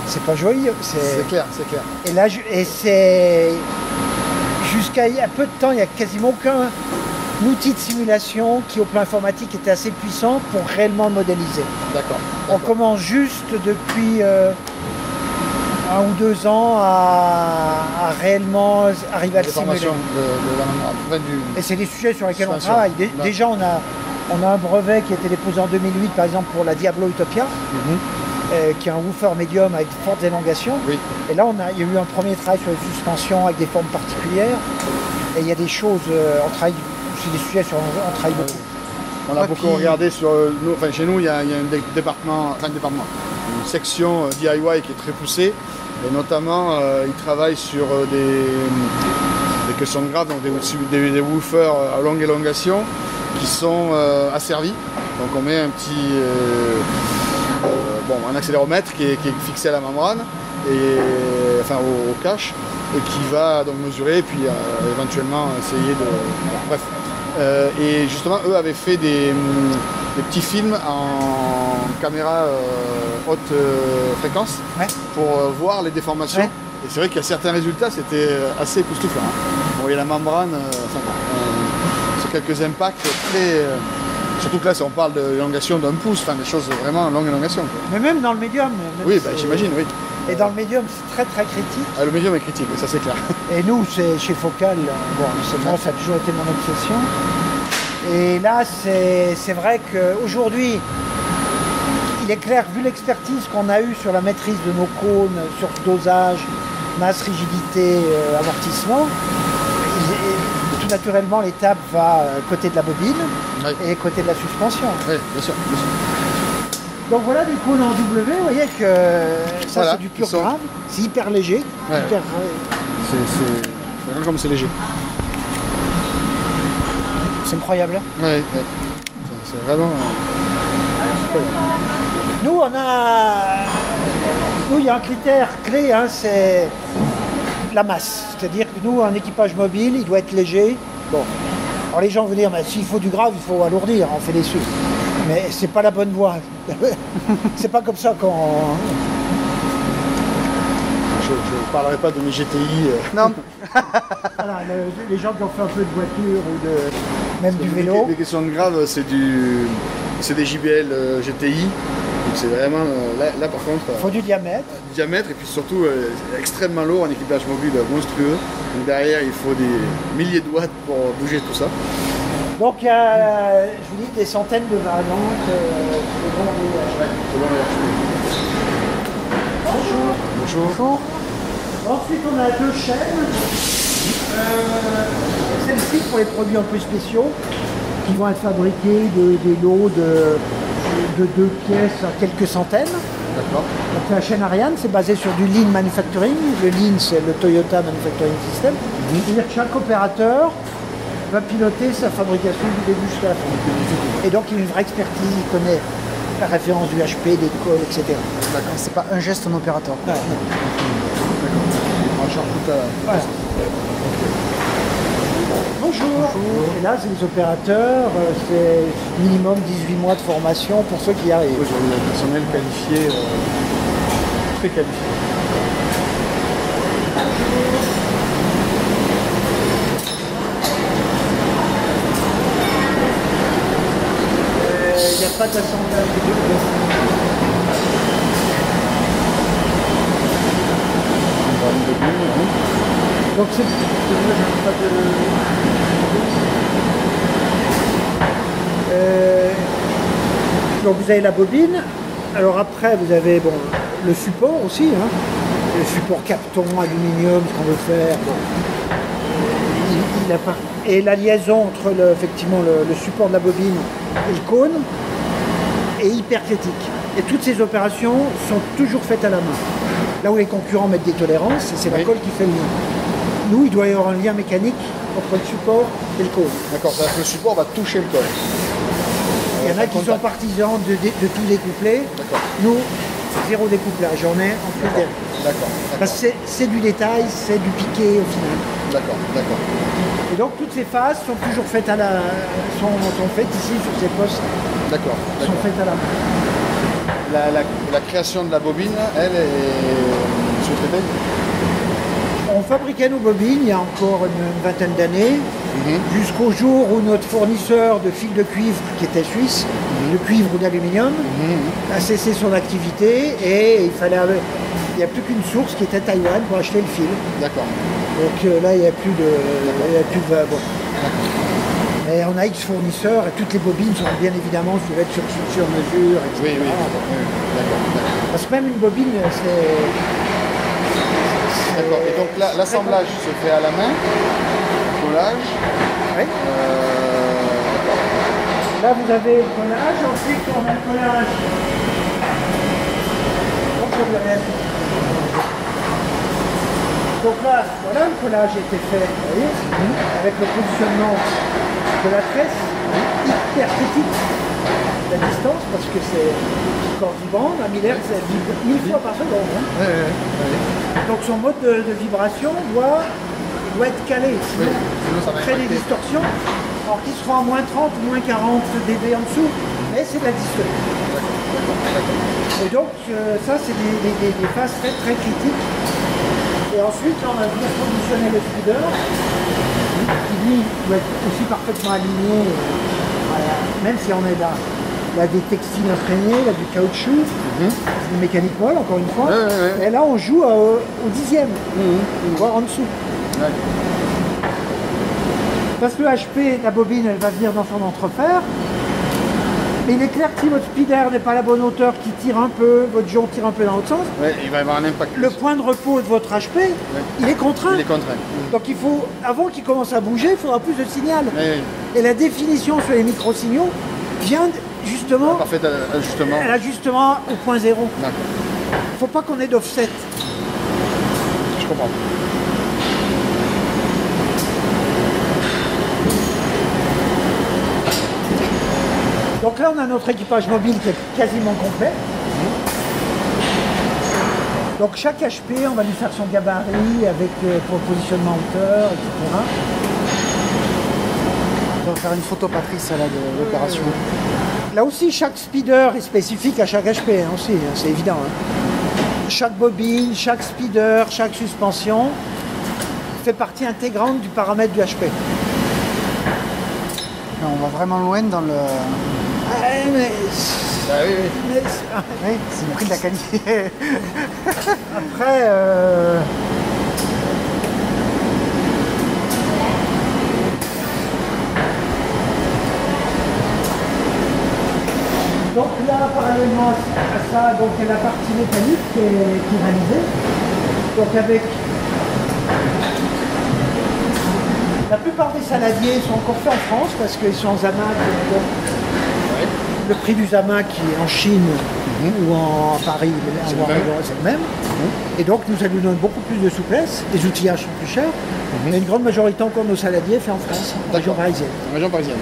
c'est pas joyeux. c'est clair, c'est clair. Et là, c'est jusqu'à il y a peu de temps, il n'y a quasiment aucun outil de simulation qui, au plan informatique, était assez puissant pour réellement modéliser. D'accord. On commence juste depuis 1 ou 2 ans à réellement arriver à le simuler. De la Et c'est des sujets sur lesquels on Suspension. travaille. Déjà, on a un brevet qui a été déposé en 2008, par exemple, pour la Diablo Utopia, qui est un woofer médium avec de fortes élongations. Oui. Et là, il y a eu un premier travail sur les suspensions avec des formes particulières. Et il y a des choses, on travaille, c'est des sujets sur on travaille beaucoup. On a beaucoup regardé sur nous, enfin chez nous il y a un département, une section DIY qui est très poussée. Et notamment, ils travaillent sur des questions graves, donc des woofers à longue élongation qui sont asservis. Donc on met un petit un accéléromètre qui est fixé à la membrane, enfin au cache, et qui va donc mesurer et puis éventuellement essayer de... Bref. Et justement, eux avaient fait des petits films en caméra haute fréquence pour voir les déformations. Ouais. Et c'est vrai qu'il y a certains résultats, c'était assez époustouflant. On voyait la membrane, sur quelques impacts très... surtout que là, si on parle d'élongation d'un pouce, enfin des choses vraiment longue élongation. Quoi. Mais même dans le médium. Oui, j'imagine, oui. Et dans le médium, c'est très très critique. Ah, le médium est critique, ça c'est clair. Et nous, c'est chez Focal, bon, moi ça a toujours été mon obsession. Et là, c'est vrai qu'aujourd'hui, il est clair, vu l'expertise qu'on a eue sur la maîtrise de nos cônes, sur dosage, masse, rigidité, amortissement, tout naturellement l'étape va côté de la bobine et côté de la suspension. Oui, bien sûr, bien sûr. Donc voilà des cônes en W, vous voyez que ça Voilà, c'est du pur ils sont- grave, c'est hyper léger, Ouais. hyper, C'est comme c'est léger. c'est incroyable. Hein. Ouais, ouais. C'est vraiment... Nous, il y a un critère clé, hein, c'est la masse. C'est-à-dire que nous, un équipage mobile, il doit être léger. Bon, alors les gens vont dire, mais s'il faut du grave, il faut alourdir, on fait des suites. Mais c'est pas la bonne voie. C'est pas comme ça qu'on... Je ne parlerai pas de mes GTI. Non. Voilà, les gens qui ont fait un peu de voiture ou de même du vélo. Les questions de grave, c'est des JBL GTI. Donc c'est vraiment, là par contre, Il faut du diamètre. diamètre et puis surtout extrêmement lourd, un équipage mobile monstrueux. Donc derrière, il faut des milliers de watts pour bouger tout ça. Donc il y a, je vous dis, des centaines de variantes. Bonjour. Bonjour. Ensuite, on a deux chaînes. Celle-ci pour les produits un peu spéciaux qui vont être fabriqués des lots de 2 pièces à quelques centaines. D'accord. Donc la chaîne Ariane, c'est basé sur du Lean Manufacturing. Le Lean, c'est le Toyota Manufacturing System. C'est-à-dire que chaque opérateur va piloter sa fabrication du début jusqu'à la fin. Et donc il a une vraie expertise, il connaît la référence du HP, des cols, etc. C'est pas un geste en opérateur. Ouais. On charge tout à l'heure. Voilà. Bonjour. Et là, c'est les opérateurs, c'est minimum 18 mois de formation pour ceux qui y arrivent. Oui, j'ai un personnel qualifié, très qualifié. Il n'y a pas d'assemblage de Donc c'est... Donc vous avez la bobine. Alors après, vous avez bon, le support aussi. Hein. Le support Kapton, aluminium, ce qu'on veut faire. Bon. Et la liaison entre effectivement le support de la bobine et le cône est hyper critique. Et toutes ces opérations sont toujours faites à la main. Là où les concurrents mettent des tolérances, c'est la colle qui fait le lien. Nous, il doit y avoir un lien mécanique entre le support et le cône. D'accord, c'est-à-dire que le support va toucher le col. Il y en a qui sont partisans de tout découpler. D'accord. Nous, zéro découplage. On est en plus derrière. D'accord, Parce que c'est du détail, c'est du piqué au final. d'accord, d'accord. Et donc toutes ces phases sont toujours faites sont faites ici sur ces postes, D'accord, sont d'accord. faites à la main. La création de la bobine, elle est sous-traitée. On fabriquait nos bobines il y a encore une vingtaine d'années, jusqu'au jour où notre fournisseur de fils de cuivre, qui était suisse, de cuivre ou d'aluminium, a cessé son activité et il n'y a plus qu'une source qui était Taïwan pour acheter le fil. D'accord. Donc là, il n'y a plus de... bon. Mais on a X fournisseurs et toutes les bobines sont bien évidemment sur mesure, etc. Oui, oui. D'accord. Parce que même une bobine, c'est... D'accord. Et donc là, l'assemblage se fait à la main, collage. Oui. Là, vous avez le collage, ensuite on a le collage sur du réel. Donc là, voilà, le collage a été fait, vous voyez, avec le positionnement de la tresse, hyper critique, la distance, parce que c'est corps vibrant, un Miller, ça vibre 1000 fois par seconde. Hein. Donc son mode de vibration doit être calé, sinon ça crée des distorsions, alors qu'ils seront à moins 30 ou moins 40 dB en dessous, mais c'est de la distorsion. Et donc ça, c'est des phases très très critiques. Et ensuite, là, on va venir conditionner le speeder, qui lui doit être aussi parfaitement aligné, voilà. Même si on est là. Il y a des textiles imprégnés, il y a du caoutchouc, du mécanique molle, encore une fois. Et là, on joue au dixième, voire en dessous. Parce que le HP, la bobine, elle va venir dans son entrefer. Mais il est clair que si votre speeder n'est pas à la bonne hauteur, qui tire un peu, votre jon tire un peu dans l'autre sens, il va y avoir un impact. Le point de repos de votre HP, il est contraint. Il est contraint. Donc il faut, avant qu'il commence à bouger, il faudra plus de signal. Et la définition sur les micro-signaux vient justement l'ajustement au point zéro. Il ne faut pas qu'on ait d'offset. Je comprends. Donc là, on a notre équipage mobile qui est quasiment complet. Donc chaque HP, on va lui faire son gabarit avec pour le positionnement hauteur, etc. On va faire une photo, Patrice, là, de l'opération. Là aussi, chaque speeder est spécifique à chaque HP, hein, aussi, hein, c'est évident. Hein. Chaque bobine, chaque speeder, chaque suspension fait partie intégrante du paramètre du HP. On va vraiment loin dans le... Mais oui, c'est le prix de la qualité. Après, donc là, parallèlement à ça, donc il y a la partie mécanique qui est réalisée. Donc avec la plupart des saladiers sont encore faits en France parce qu'ils sont en Zamac. Le prix du Zamac qui est en Chine ou en Paris, c'est le même. Et donc ça nous donne beaucoup plus de souplesse, les outillages sont plus chers, mais une grande majorité encore de nos saladiers fait en France, en région parisienne. En région parisienne.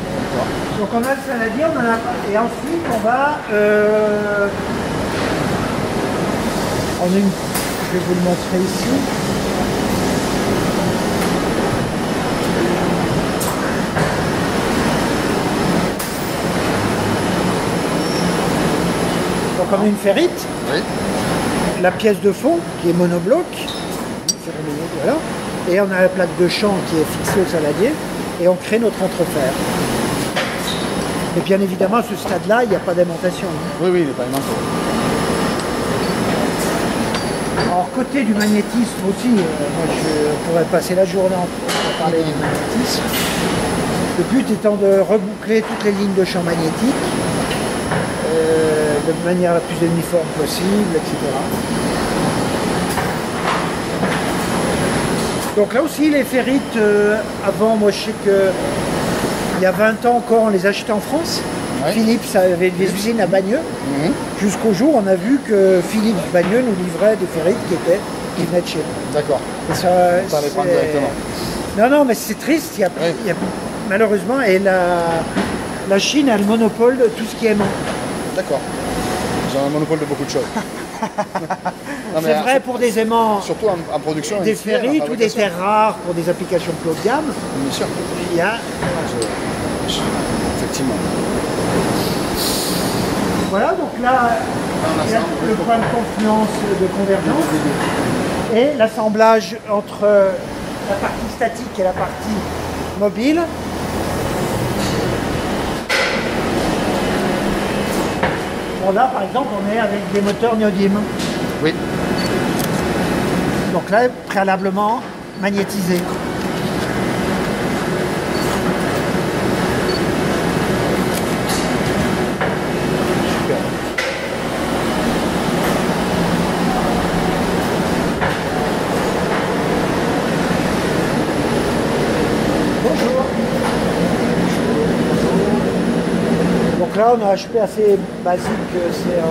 Donc on a le saladier, et ensuite on va... je vais vous le montrer ici. Donc on a une ferrite, la pièce de fond qui est monobloc, voilà, et on a la plaque de champ qui est fixée au saladier, et on crée notre entrefer. Et bien évidemment à ce stade-là, il n'y a pas d'aimantation. Oui, il n'est pas aimanté. Alors côté du magnétisme aussi, moi je pourrais passer la journée à parler du magnétisme. Le but étant de reboucler toutes les lignes de champ magnétique, de manière la plus uniforme possible, etc. Donc là aussi, les ferrites, avant, moi je sais que il y a 20 ans encore, on les achetait en France. Philips avait des usines à Bagneux. Jusqu'au jour, on a vu que Philips Bagneux nous livrait des ferrites qui venaient de chez nous. D'accord. Ça les prendre directement. Non, mais c'est triste. Il y a, malheureusement, et la Chine a le monopole de tout ce qui est aimant. D'accord. Ils ont un monopole de beaucoup de choses. C'est vrai pour des aimants, surtout en production. Des ferrites ou des terres rares pour des applications plus haut de gamme. Bien sûr. Il y a... Effectivement. Voilà, donc là, il y a le point de confluence de convergence et l'assemblage entre la partie statique et la partie mobile. Bon là, par exemple, on est avec des moteurs néodymes. Oui. Donc là, préalablement magnétisé. Donc là, on a un HP assez basique, c'est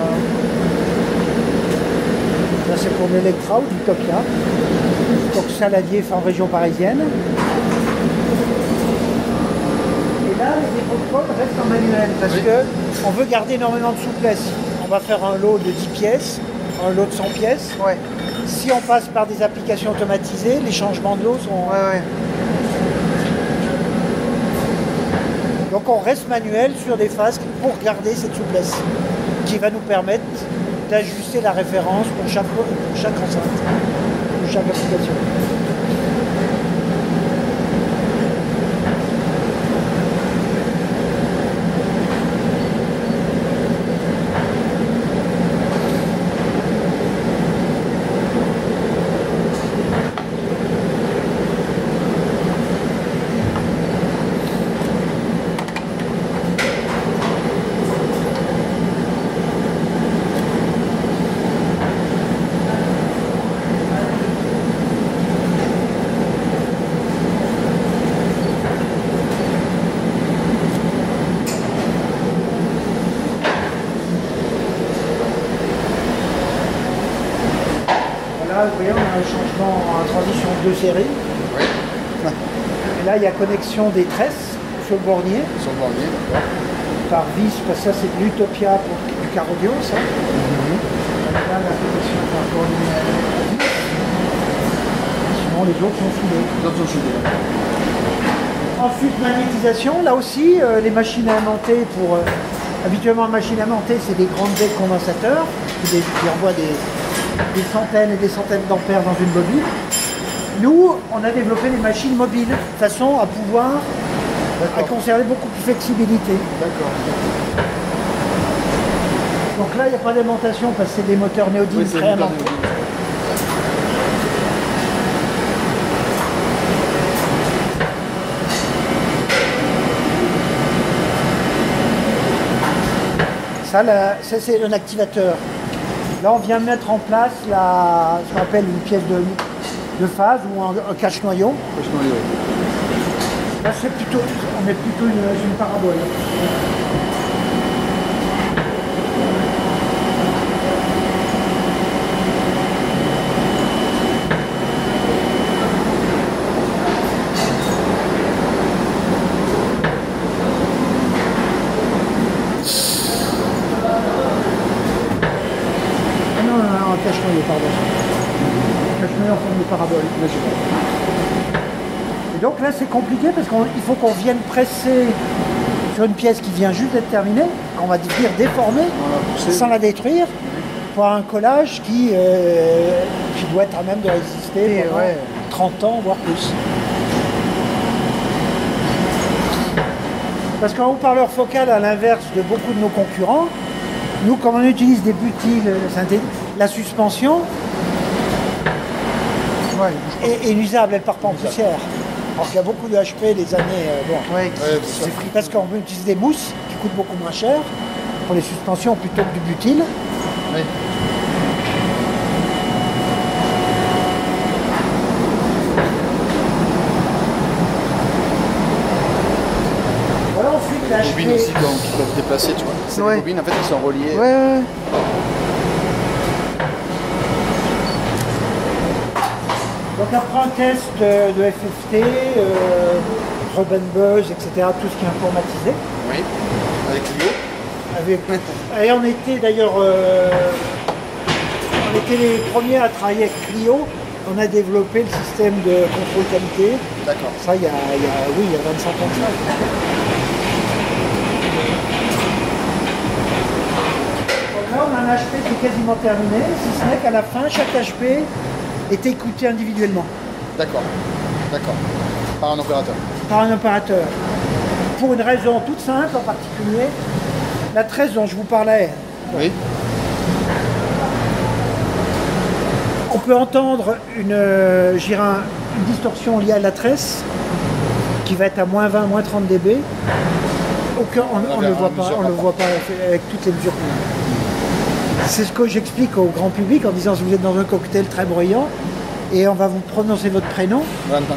Ça c'est pour l'Electra ou l'Utopia. Donc saladier fait en région parisienne. Et là, les protocoles restent en manuel parce que on veut garder énormément de souplesse. On va faire un lot de 10 pièces, un lot de 100 pièces. Ouais. Si on passe par des applications automatisées, les changements de lot sont... Ouais. Donc on reste manuel sur des phases pour garder cette souplesse qui va nous permettre d'ajuster la référence pour chaque enceinte, pour chaque application. Là, vous voyez, on a un changement en transition de série. Oui. Et là, il y a connexion des tresses sur le bornier, Sur le bornier, d'accord. par vis, parce que ça, c'est de l'Utopia pour du cardio, ça. Là, la connexion par bornier à vis. Sinon, les autres sont soudés. D'autres sont soudés. Ensuite, magnétisation. Là aussi, les machines à aimanter pour... habituellement, une machine à aimanter, c'est des grandes baies de condensateurs qui envoient des centaines et des centaines d'ampères dans une bobine. Nous, on a développé des machines mobiles de façon à pouvoir conserver beaucoup plus de flexibilité. D'accord. Donc là, il n'y a pas d'aimantation parce que c'est des moteurs néodymes Oui, c'est le préaimantés. moteur néodyme. Ça, c'est un activateur. Là, on vient mettre en place ce qu'on appelle une pièce de phase ou un cache-noyau. Là, on met plutôt une parabole. Non, cache-noyau, pardon. Cache-noyau en forme de parabole. Et donc là, c'est compliqué parce qu'il faut qu'on vienne presser sur une pièce qui vient juste d'être terminée, qu'on va dire déformer, sans la détruire, pour un collage qui doit être à même de résister pendant 30 ans, voire plus. Parce qu'un haut-parleur focal, à l'inverse de beaucoup de nos concurrents, nous, comme on utilise des butiles synthétiques, la suspension est inusable, elle ne part pas en poussière. Alors qu'il y a beaucoup de HP des années... parce qu'on utilise des mousses qui coûtent beaucoup moins cher pour les suspensions plutôt que du butyle. Oui. Voilà, ensuite la Les bobines aussi qui peuvent déplacer, tu vois. C'est des bobines, en fait, qui sont reliées. Ouais. Donc après un test de FFT, Rub and Buzz, etc., tout ce qui est informatisé. Oui. Avec Clio. Et on était d'ailleurs on était les premiers à travailler avec Clio. On a développé le système de contrôle qualité. D'accord. Ça, il y a 25 ans de ça. Donc là, on a un HP qui est quasiment terminé, si ce n'est qu'à la fin, chaque HP est écouté individuellement. D'accord. Par un opérateur. Par un opérateur. Pour une raison toute simple en particulier, la tresse dont je vous parlais. Oui. On peut entendre une distorsion liée à la tresse qui va être à moins 20, moins 30 dB. On ne le voit pas avec toutes les mesures qu'on a. C'est ce que j'explique au grand public en disant si vous êtes dans un cocktail très bruyant et on va vous prononcer votre prénom,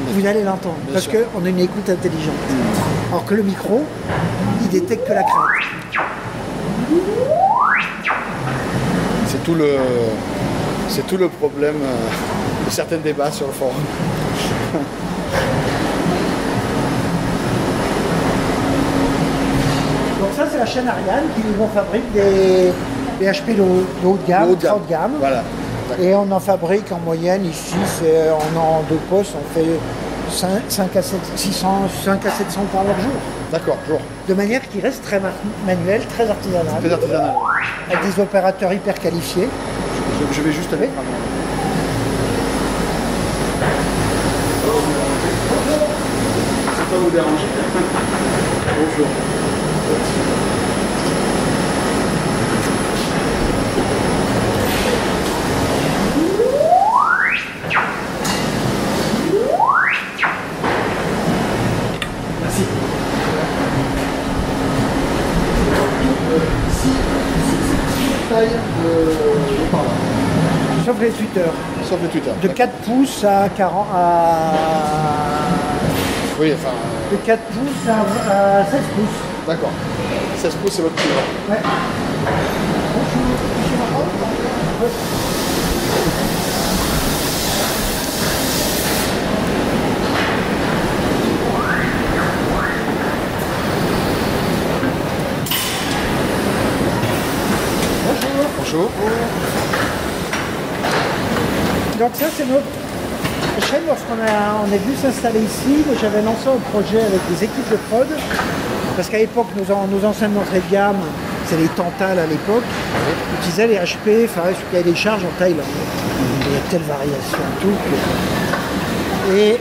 vous allez l'entendre parce qu'on a une écoute intelligente. Alors que le micro, il détecte que la crainte. C'est tout le C'est tout le problème de certains débats sur le forum. Donc ça c'est la chaîne Ariane qui nous fabrique des HP de haut de gamme, De haut de gamme. 30 gamme. Voilà. D'accord. Et on en fabrique en moyenne ici, en 2 postes, on fait 5 à 700 par leur jour. D'accord, jour. De manière qu'il reste très manuel, très artisanal, Très artisanal. avec des opérateurs hyper qualifiés. Je vais juste aller. C'est pas vous déranger. Bonjour. Taille de par là. Sauf les tweeters. Sauf le Twitter. De 4 pouces à 40 Oui, enfin. de 4 pouces à 16 pouces. D'accord. 16 pouces, c'est votre plus grand. Ouais. Bonjour. Donc ça c'est notre chaîne. Lorsqu'on est venu s'installer ici, j'avais lancé un projet avec des équipes de prod, parce qu'à l'époque nos anciennes d'entrée de gamme, c'est les Tantal à l'époque, utilisaient les HP, enfin il y a des charges en Thaïlande. Il y a telle variation, tout. Et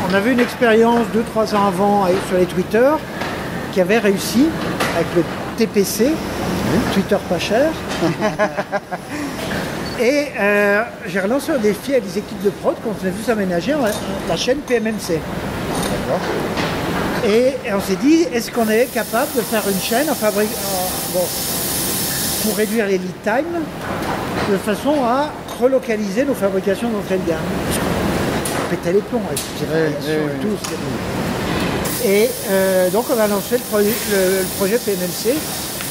on avait une expérience 2-3 ans avant sur les Twitter qui avait réussi avec le TPC, Twitter pas cher. Et j'ai relancé un défi avec des équipes de prod quand on a vu s'aménager la chaîne PMMC. D'accord. Et on s'est dit, est-ce qu'on est capable de faire une chaîne pour réduire les lead time, de façon à relocaliser nos fabrications d'entrée de gamme. Parce qu'on pétait les plombs avec toutes ces variations et tout. Et donc on a lancé le projet PMMC,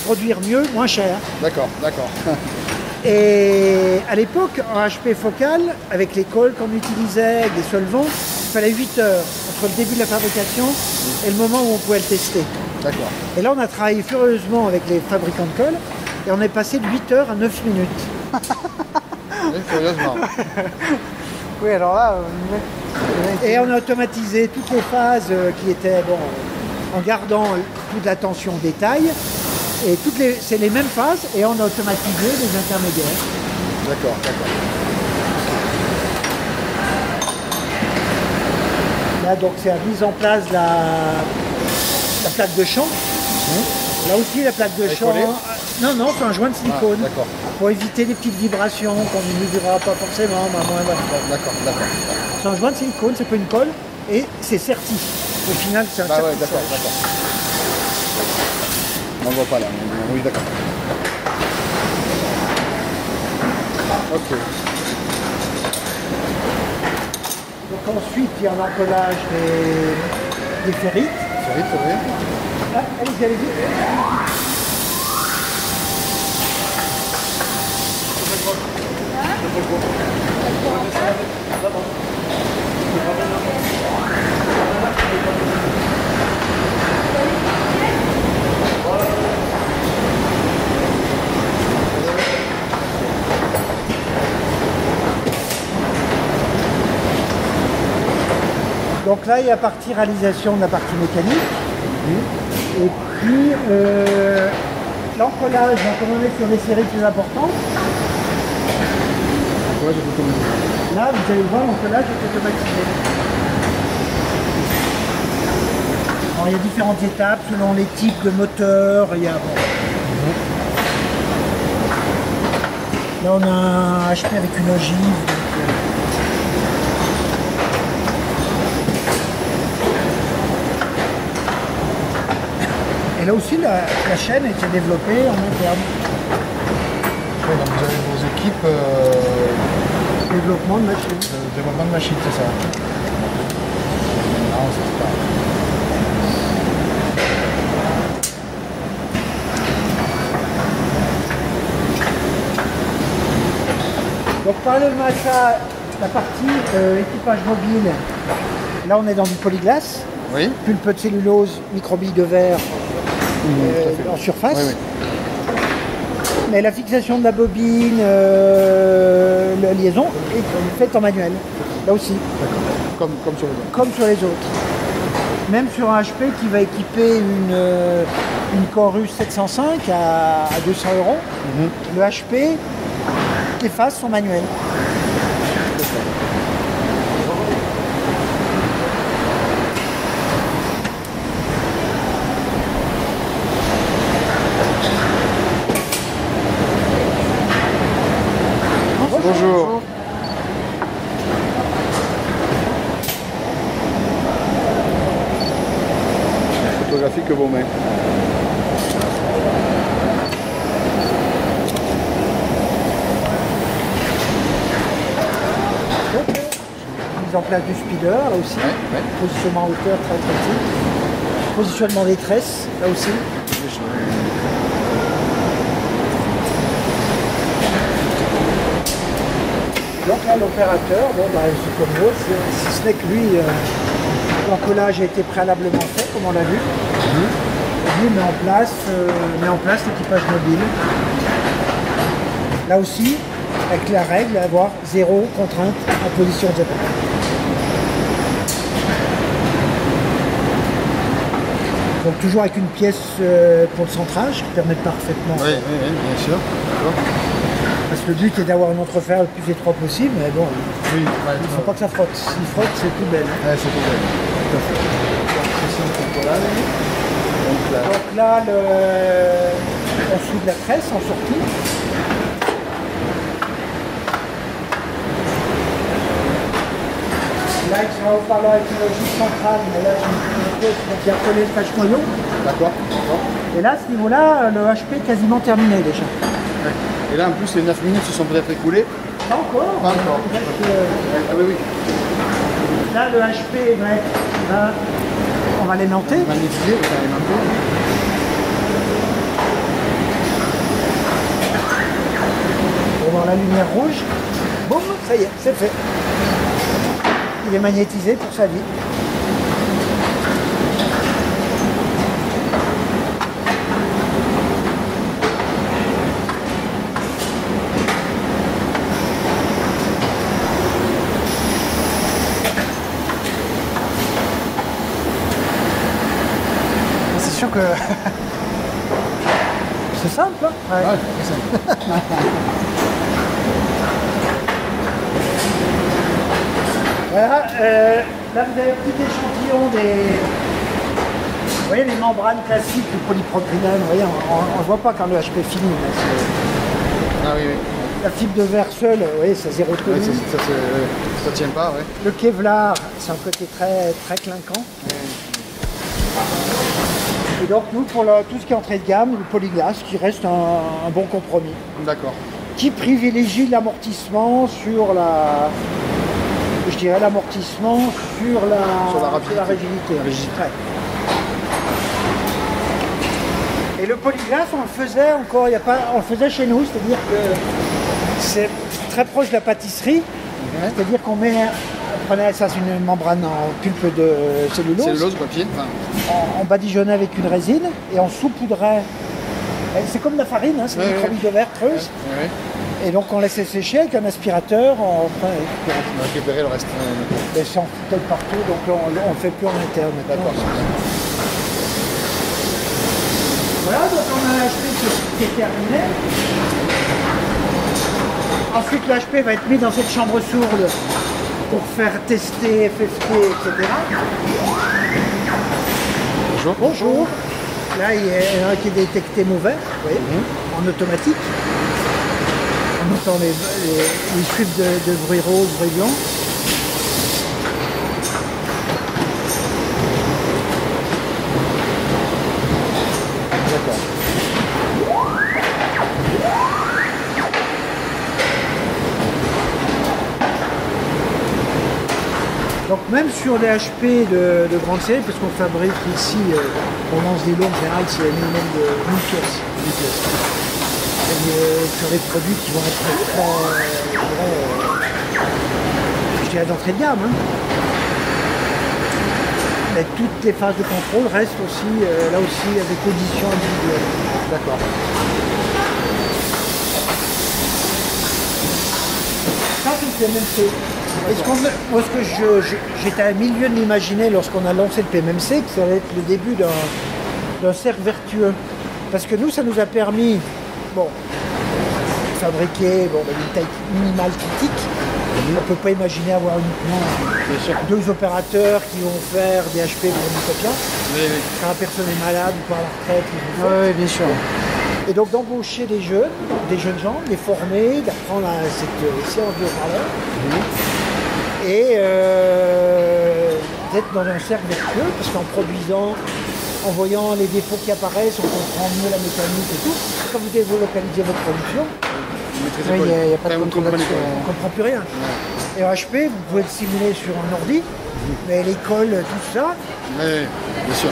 produire mieux, moins cher. D'accord, d'accord. Et à l'époque, en HP focal, avec les cols qu'on utilisait, avec des solvants, il fallait 8 heures entre le début de la fabrication et le moment où on pouvait le tester. D'accord. Et là, on a travaillé furieusement avec les fabricants de colle et on est passé de 8 heures à 9 minutes. Oui, curieusement. Oui, alors là, Et on a automatisé toutes les phases qui étaient, en gardant toute l'attention au détail. Et c'est les mêmes phases et on a automatisé les intermédiaires. D'accord, d'accord. Là, donc, c'est la mise en place de la plaque de champ. Là aussi, la plaque de Elle est champ. collée Non, c'est un joint de silicone. Ah, d'accord. Pour éviter les petites vibrations qu'on ne mesurera pas forcément. D'accord, d'accord. C'est un joint de silicone, c'est pas une colle. Et c'est serti. Au final, c'est un Ah ouais, sertissage. d'accord, d'accord. On ne voit pas là. Oui, d'accord. Ok. Donc ensuite, il y a un encodage des ferrites. Ferrite, oui. Ah, allez-y. Donc là, il y a la partie réalisation de la partie mécanique. Et puis, l'encollage, comme on est sur des séries plus importantes, Ouais, j'ai tout compris. là, vous allez voir, l'encollage est automatisé. Alors, il y a différentes étapes selon les types de moteurs. Il y a, Là, on a un HP avec une ogive. Et là aussi, la chaîne a été développée en interne. Ouais, donc vous avez vos équipes Développement de machines. de développement de machines, c'est ça? Non, c'est pas. parallèlement à ça, la partie équipage mobile, là on est dans du polyglace, Oui. pulpe de cellulose, microbilles de verre en surface. Oui, oui. Mais la fixation de la bobine, la liaison est faite en manuel, là aussi, Comme sur le dos. comme sur les autres. Même sur un HP qui va équiper une Chorus 705 à 200 €, le HP, les phases sont manuelles. Bonjour. Photographie que vos mains. Mise en place du speeder, là aussi. Ouais. Positionnement en hauteur très pratique. Positionnement des tresses, là aussi. Donc là, l'opérateur, bon, bah, c'est comme l'autre, si ce n'est que lui, l'encollage a été préalablement fait, comme on l'a vu. Et lui met en place l'équipage mobile. Là aussi, avec la règle, avoir 0 contrainte en position 0. Donc toujours avec une pièce pour le centrage qui permet parfaitement. Oui, bien sûr. D'accord. Parce que le but est d'avoir un entrefer le plus étroit possible, mais bon, Oui, il ne faut pas que ça frotte. S'il frotte, c'est plus belle. Ouais, c'est tout belle. Tout à fait. Donc, ici, on contrôle. Donc là, Donc là, on soude la tresse en sortie. Là, il sera haut-parleur avec une logique centrale, mais là, j'ai bien collé le flash noyau. d'accord. Et là, à ce niveau-là, le HP est quasiment terminé déjà. Ouais. Et là, en plus, les 9 minutes se sont peut-être écoulées. Pas encore. Pas encore. Il reste, Ah oui, oui. là, le HP va être. On va l'aimenter. Magnétisé, carrément. On va voir la lumière rouge. Boum, ça y est, c'est fait. Il est magnétisé pour sa vie. C'est sûr que c'est simple, hein? Ouais. Ouais, c'est ça. Voilà, là vous avez un petit échantillon des. Vous voyez les membranes classiques du polypropylène, vous voyez, on ne voit pas quand le HP finit. Là, Ah oui, oui. la fibre de verre seule, vous voyez, c'est zéro Ouais, tonne. ça tient pas, ouais. Le Kevlar, c'est un côté très, très clinquant. Et donc nous, pour tout ce qui est entrée de gamme, le polyglace, qui reste un bon compromis, D'accord. qui privilégie l'amortissement sur la... Je dirais l'amortissement sur la rigidité. La rigidité. Ouais. Et le polyglace, on le faisait encore, on le faisait chez nous, c'est-à-dire que c'est très proche de la pâtisserie, c'est-à-dire qu'on prenait ça, c'est une membrane en pulpe de cellulose, Cellulose, papier. Enfin, on badigeonnait avec une résine et on saupoudrait. C'est comme de la farine, hein, c'est Ouais, une ouais. microbille de verre creuse. ouais. Et donc on laissait sécher avec un aspirateur, On va récupérer le reste. mais ça en foutait partout, donc on ne le fait plus en interne maintenant. D'accord. Voilà, donc on a un HP qui est terminé. Ensuite l'HP va être mis dans cette chambre sourde pour faire tester, FFT, etc. Bonjour. Bonjour. Là il y en a un qui est détecté mauvais, vous voyez, en automatique. On entend les fuites de bruit rose, bruit blanc. Donc même sur les HP de grande série, parce qu'on fabrique ici, on lance des lots en général, c'est un minimum de 1000 pièces. sur les produits qui vont être très, je dirais d'entrée de gamme. Hein. Mais toutes les phases de contrôle restent aussi, là aussi, avec l'édition individuelle. D'accord. Ça, c'est le PMMC. Moi, ce que j'étais à milieu de m'imaginer lorsqu'on a lancé le PMMC, que ça allait être le début d'un cercle vertueux. Parce que nous, ça nous a permis, bon, de fabriquer une taille minimale critique. On ne peut pas imaginer avoir uniquement 2 opérateurs qui vont faire des HP pour Utopia. Quand la personne est malade ou par la retraite. Oui, bien sûr. Et donc d'embaucher des jeunes gens, les former, d'apprendre à cette séance de haut-parleur. Et d'être dans un cercle vertueux, parce qu'en produisant, en voyant les défauts qui apparaissent, on comprend mieux la mécanique et tout. Quand vous délocalisez votre production, Il n'y a pas de contrôle là-dessus. on ne comprend plus rien. Et en HP, vous pouvez le simuler sur un ordi, mais l'école, tout ça. Oui, bien sûr.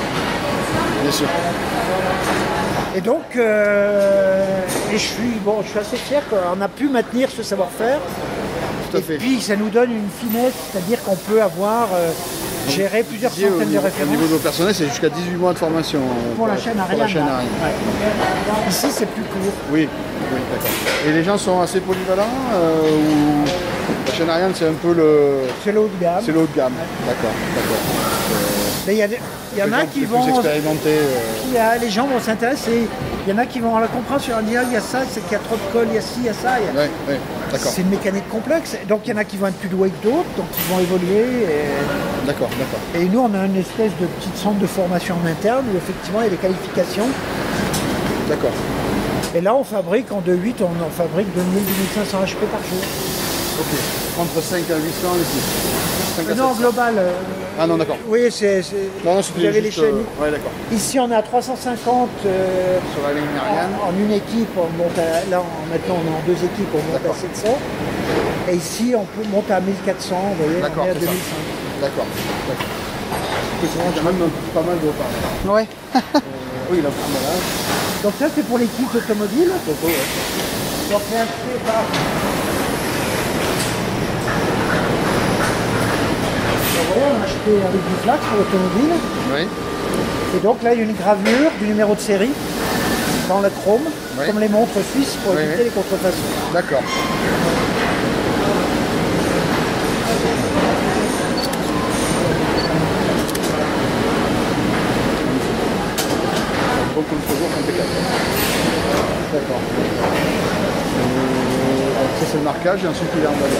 Bien sûr. Et donc, je suis assez fier qu'on a pu maintenir ce savoir-faire. Tout à Et fait. puis, ça nous donne une finesse, c'est-à-dire qu'on peut avoir géré plusieurs centaines de Au références. niveau de vos personnels, c'est jusqu'à 18 mois de formation. Pour la chaîne Ariane. Pour la chaîne là. Ariane. Ouais. Ici, c'est plus court. Oui, oui, d'accord. Et les gens sont assez polyvalents ou la chaîne Ariane, c'est un peu le... C'est le haut de gamme. C'est le haut de gamme. D'accord, d'accord. Mais il y en a qui vont. plus expérimentés. Les gens vont s'intéresser. Il y en a qui vont la comprendre sur un dire il y a ça, c'est qu'il y a trop de colle, il y a ci, il y a ça. Oui, oui, d'accord. C'est une mécanique complexe. Donc il y en a qui vont être plus doués que d'autres, donc ils vont évoluer. D'accord, d'accord. Et nous, on a une espèce de petite centre de formation en interne où effectivement il y a des qualifications. D'accord. Et là, on fabrique en 2.8, on en fabrique 2000-2500 HP par jour. Ok. Entre 5 à 800 ici. 5 à Non, 700. global. Ah non, d'accord. Oui, Non, vous avez les chaînes. Ouais, d'accord. Ici, on est à 350 Sur la ligne Ariane. en une équipe. On monte maintenant, on est en 2 équipes, on monte à D'accord. 700. Et ici, on peut monter à 1400, vous voyez, D'accord, on est à c'est ça. 2005. D'accord. D'accord. Il y a même pas mal de haut-parleurs. Ouais. Oui, il a pas mal. Donc ça, c'est pour l'équipe automobile. Ouais. Donc c'est acheté par... Donc, voilà, on a acheté avec du flax pour l'automobile. Oui. Et donc là, il y a une gravure du numéro de série dans la chrome, Oui. comme les montres suisses pour Oui, éviter oui. les contrefaçons. D'accord. Bon contre-jour, impeccable. D'accord. Ça c'est le marquage et ensuite il est emballé.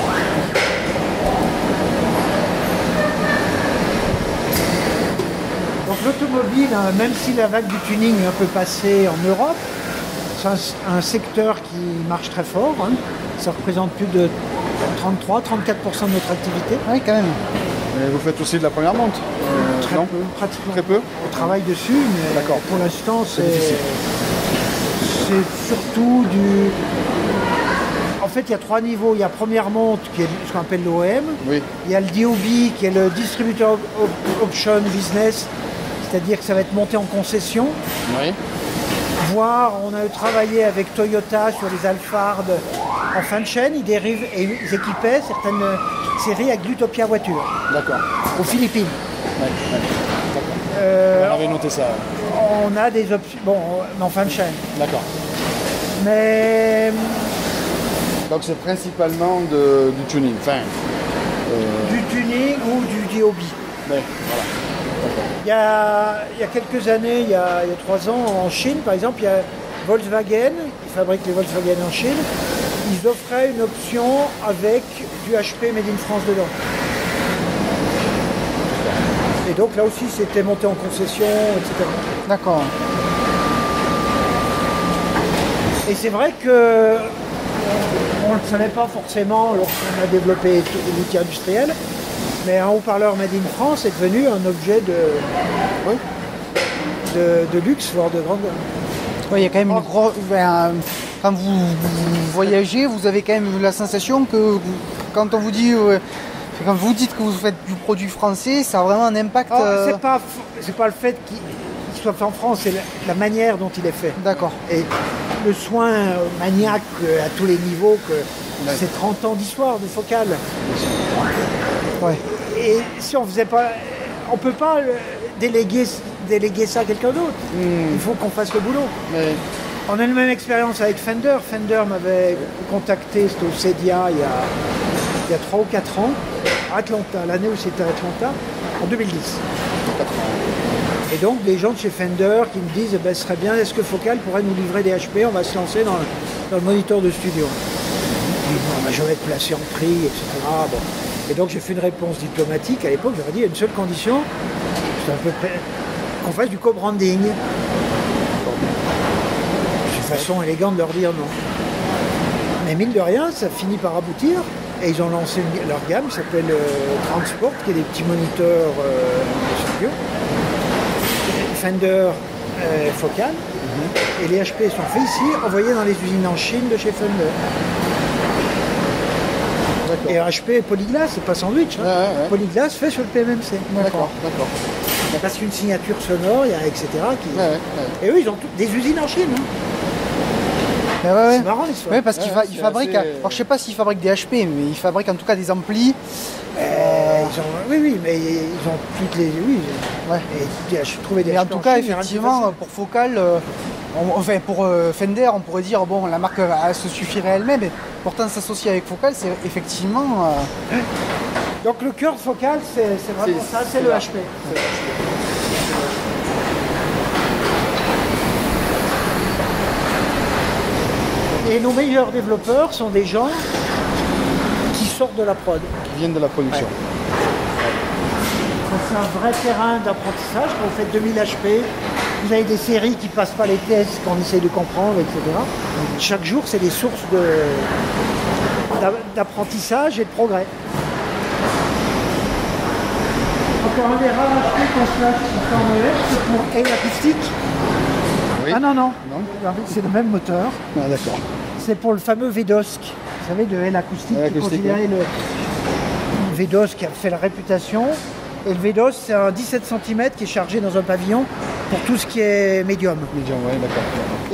Donc l'automobile, hein, même si la vague du tuning est un peu passée en Europe, c'est un secteur qui marche très fort. Hein. Ça représente plus de 33-34% de notre activité. Oui, quand même. Et vous faites aussi de la première monte Très non peu, pratiquement. Très peu. On travaille dessus, mais D'accord. pour l'instant, c'est difficile. surtout du... En fait, il y a 3 niveaux. Il y a première monte, qui est ce qu'on appelle l'OEM. Oui. Il y a le DOB, qui est le Distributor Option Business, c'est-à-dire que ça va être monté en concession. Oui. Voire, on a travaillé avec Toyota sur les Alphard en fin de chaîne. Ils dérivent et ils équipaient certaines séries avec l'Utopia voiture D'accord. aux Philippines. Ouais, ouais. On avait noté ça. On a des options, bon, en fin de chaîne. D'accord. Mais Donc c'est principalement du tuning. Enfin, du tuning ou du DOB. ouais, voilà. Il y a quelques années, il y a 3 ans, en Chine, par exemple, il y a Volkswagen, qui fabrique les Volkswagen en Chine. Ils offraient une option avec du HP Made in France dedans. Et donc là aussi, c'était monté en concession, etc. D'accord. Et c'est vrai que on ne le savait pas forcément lorsqu'on a développé l'outil industriel, mais un haut-parleur Made in France est devenu un objet de luxe, voire de grandeur. Oui, il y a quand même une grosse... quand vous voyagez, vous avez quand même la sensation que quand on vous dit... quand vous dites que vous faites du produit français, ça a vraiment un impact... C'est pas le fait qu'il soit fait en France, c'est la manière dont il est fait. D'accord. Et le soin maniaque à tous les niveaux, que c'est 30 ans d'histoire du focal. Ouais. Et si on faisait pas, on peut pas déléguer ça à quelqu'un d'autre. Il faut qu'on fasse le boulot. Mais On a une même expérience avec Fender. Fender m'avait contacté, c'était au CEDIA il y a 3 ou 4 ans, à Atlanta, l'année où c'était à Atlanta, en 2010. Et donc des gens de chez Fender qui me disent ce serait bien, est-ce que Focal pourrait nous livrer des HP, on va se lancer dans le moniteur de studio. Je vais être placé en prix, etc. Bon. Et donc j'ai fait une réponse diplomatique à l'époque, j'aurais dit il y a une seule condition, c'est à peu près qu'on fasse du co-branding. C'est une façon élégante de leur dire non. Mais mine de rien, ça finit par aboutir. Et ils ont lancé leur gamme qui s'appelle Transport, qui est des petits moniteurs de studio. Fender Focal. Et les HP sont faits ici, envoyés dans les usines en Chine de chez Fender. Et HP Polyglass, c'est pas sandwich. Hein. Ouais. Polyglass fait sur le PMMC. D'accord. Parce qu'une signature sonore, il y a etc. Et eux, ils ont des usines en Chine. Hein. Ouais. C'est marrant l'histoire. Ouais, parce qu'ils c'est fabriquent. assez- Alors je sais pas s'ils fabriquent des HP, mais ils fabriquent en tout cas des amplis. Oui, mais ils ont toutes les. Oui, Ouais. et je trouvais des Mais en HP tout cas, Chine, il y a rien de plus effectivement, facile. pour Focal, enfin pour Fender, on pourrait dire bon, la marque elle se suffirait elle-même, mais pourtant s'associer avec Focal, c'est effectivement. Donc le cœur de Focal, c'est vraiment ça, c'est le HP. Et nos meilleurs développeurs sont des gens qui sortent de la prod. Qui viennent de la production. Donc c'est un vrai terrain d'apprentissage. Quand vous faites 2000 HP, vous avez des séries qui passent pas les tests, qu'on essaie de comprendre, etc. Chaque jour, c'est des sources d'apprentissage et de progrès. Encore un des rares HP qu'on se lâche sur forme EF, c'est pour Air Acoustique. Oui. Ah non, c'est le même moteur. Ah, d'accord. C'est pour le fameux VDOSC. Vous savez, de L Acoustique, qui est Acoustique, considéré le VDOSC qui a fait la réputation. Et le VDOSC, c'est un 17 cm qui est chargé dans un pavillon pour tout ce qui est médium. Médium, ouais, d'accord.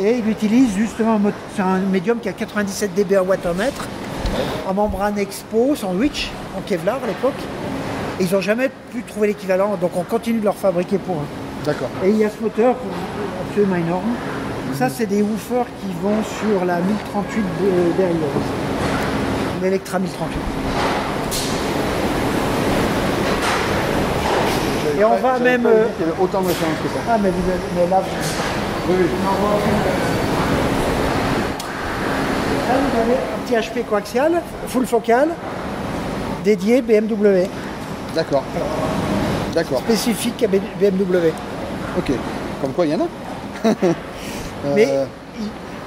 Et il utilise justement c'est un médium qui a 97 dB à wattomètre, en membrane Expo, sandwich, en Kevlar à l'époque. Et ils n'ont jamais pu trouver l'équivalent, donc on continue de leur fabriquer pour eux. D'accord. Et il y a ce moteur absolument énorme. Ça, c'est des woofers qui vont sur la 1038 derrière. L'Electra 1038. Et on va même. Il y avait autant de références que ça. Ah, mais là, vous. Oui. Là, vous avez un petit HP coaxial, full focal, dédié BMW, D'accord. D'accord. spécifique à BMW. Ok. Comme quoi, il y en a. Mais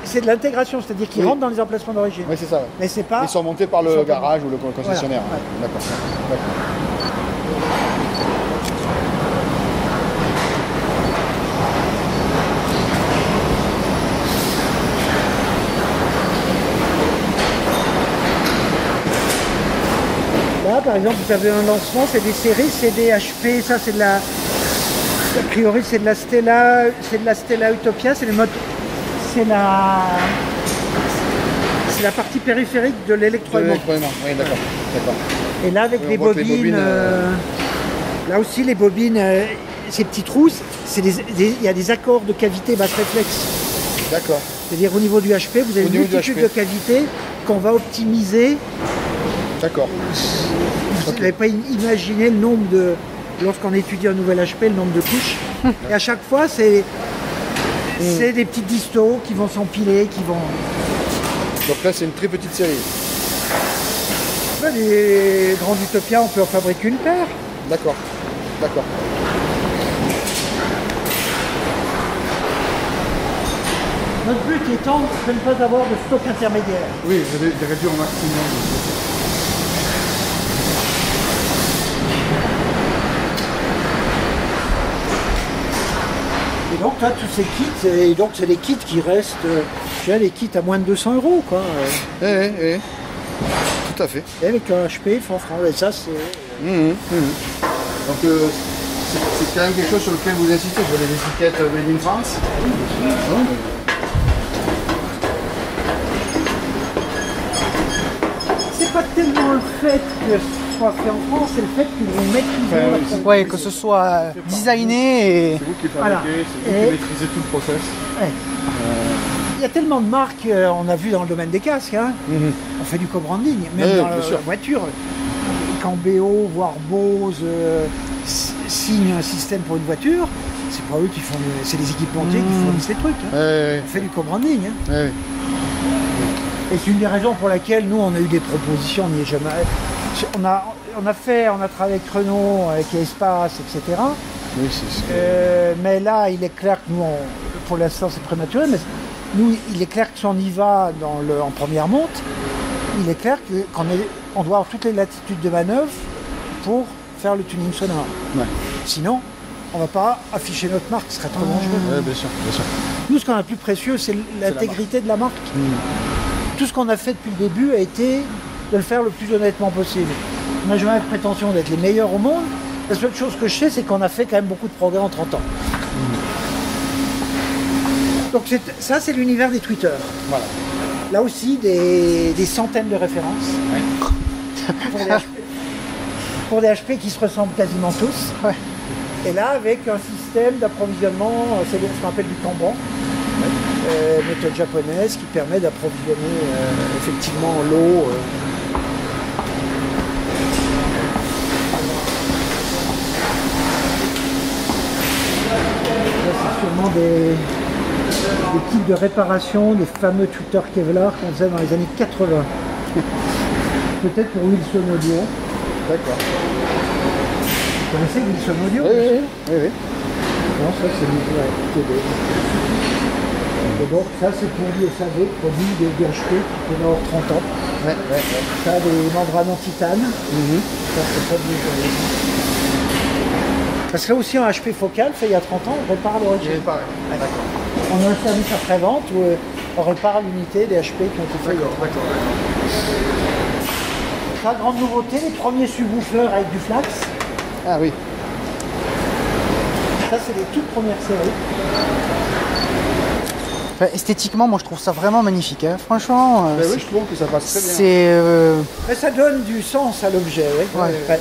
c'est de l'intégration, c'est-à-dire qu'ils Oui. rentrent dans les emplacements d'origine. Oui, c'est ça. Ouais. Mais c'est pas. Ils sont montés par le Ils sont garage ou le concessionnaire. Voilà. D'accord. Là, par exemple, vous avez un lancement, c'est des séries, c'est des HP, ça c'est de la. A priori, c'est de la Stella Utopia, c'est la partie périphérique de l'électroaimant. Oui, d'accord. Et là, avec Oui, on les voit que les bobines, bobines, là aussi, les bobines, ces petits trous, il y a des accords de cavité basse réflexe. D'accord. C'est-à-dire au niveau du HP, vous avez Au une niveau du multitude HP. de cavités qu'on va optimiser. D'accord. Vous n'avez pas imaginé le nombre de... Lorsqu'on étudie un nouvel HP, le nombre de couches. Et à chaque fois, c'est des petites distos qui vont s'empiler, qui vont... Donc là, c'est une très petite série. Les grands Utopias, on peut en fabriquer une paire. D'accord. Notre but étant de ne pas avoir de stock intermédiaire. Oui, de réduire au maximum. Et donc là, tous ces kits, et donc c'est des kits qui restent, tu vois, les kits à moins de 200 €, quoi. Oui. Tout à fait. Et avec un HP, franchement, et ça c'est... Donc, c'est quand même quelque chose sur lequel vous insistez, sur les étiquettes Made in France. C'est pas tellement le fait que ce soit fait en France, c'est le fait qu'ils vont maîtriser la Ouais, que ce soit designé et... C'est vous qui le Voilà. fabriquez, c'est vous Et- qui maîtrisez tout le process. Ouais. Il y a tellement de marques, on a vu dans le domaine des casques, hein. On fait du co-branding, même Oui, dans bien la sûr. voiture. Quand BO, voire Bose signe un système pour une voiture, c'est pas eux qui font, c'est les équipementiers qui fournissent les trucs. Hein. Ouais, On fait du co-branding. Hein. ouais. Et c'est une des raisons pour laquelle nous, on a eu des propositions, on n'y est jamais. On a travaillé avec Renault, avec Espace, etc. Oui, c'est Mais là, il est clair que nous, pour l'instant, c'est prématuré, mais nous, il est clair que si on y va en première monte, il est clair qu'on doit avoir toutes les latitudes de manœuvre pour faire le tuning sonore. Ouais. Sinon, on ne va pas afficher notre marque, ce serait trop dangereux. Ouais, bien sûr, bien sûr. Nous, ce qu'on a de plus précieux, c'est l'intégrité de la marque. Tout ce qu'on a fait depuis le début a été de le faire le plus honnêtement possible. On n'a jamais de prétention d'être les meilleurs au monde. La seule chose que je sais, c'est qu'on a fait quand même beaucoup de progrès en 30 ans. Donc ça, c'est l'univers des tweeters. Voilà. Là aussi, des centaines de références. Pour des HP qui se ressemblent quasiment tous. Ouais. Et là, avec un système d'approvisionnement, c'est ce qu'on appelle du Kanban, méthode japonaise qui permet d'approvisionner effectivement l'eau. Là, c'est sûrement des types de réparation des fameux tweeters Kevlar qu'on faisait dans les années 80. Peut-être pour Wilson Audio. D'accord. Vous connaissez Wilson Audio? Oui. Non, ça c'est TD. Et donc ça c'est pour le SAV, produit des HP qui peut avoir 30 ans. Ça des membranes en titane. Ça c'est pas du Parce que là aussi un HP focal fait il y a 30 ans, on répare l'origine. On a un service après-vente où on répare l'unité des HP qui ont été faits il y a 30 ans. La grande nouveauté, les premiers subwoofers avec du flax. Ah oui. Ça c'est les toutes premières séries. Enfin, esthétiquement, moi je trouve ça vraiment magnifique. Hein. Franchement, Ben oui, je trouve que ça passe très bien. c'est... Mais ça donne du sens à l'objet. Oui. Ouais.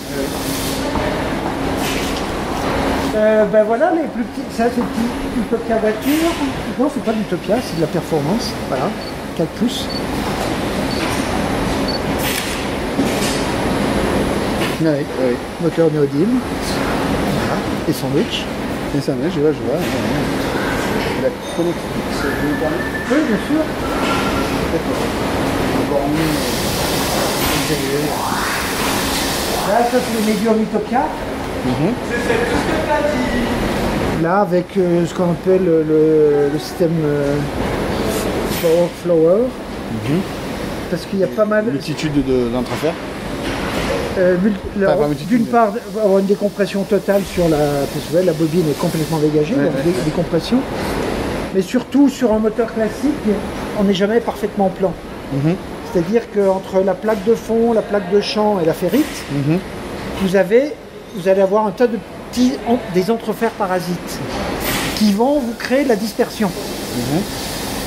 Ben voilà, les plus petits, ça c'est petit Utopia voiture. Non, c'est pas d'Utopia, c'est de la performance. Voilà, 4 pouces. Oui. Moteur néodyme. Voilà. Et sandwich. Et ça, je vois. La connectique, c'est vous parlez. Oui, bien sûr. Là, ça c'est les médiums Utopia. Là, avec ce qu'on appelle le système Flower. Parce qu'il y a pas mal. Multitude d'entrefers. D'une part, avoir une décompression totale sur la bobine est complètement dégagée, donc décompression. Mais surtout, sur un moteur classique, on n'est jamais parfaitement plan. C'est-à-dire qu'entre la plaque de fond, la plaque de champ et la ferrite, vous allez avoir un tas de des entrefers parasites qui vont vous créer de la dispersion.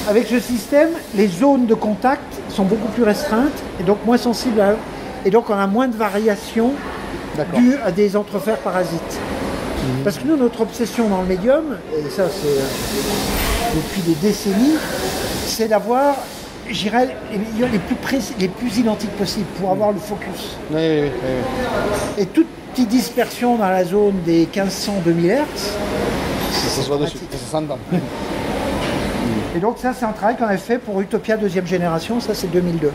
Avec ce système, les zones de contact sont beaucoup plus restreintes et donc moins sensibles à... Et donc on a moins de variations dues à des entrefers parasites. Parce que nous, notre obsession dans le médium, et ça c'est depuis des décennies, c'est d'avoir, j'irais, les plus identiques possibles pour avoir le focus. Oui. Et toute petite dispersion dans la zone des 1500-2000 Hz, Ça se voit dessus, ça s'entend. et donc ça c'est un travail qu'on avait fait pour Utopia deuxième génération, ça c'est 2002.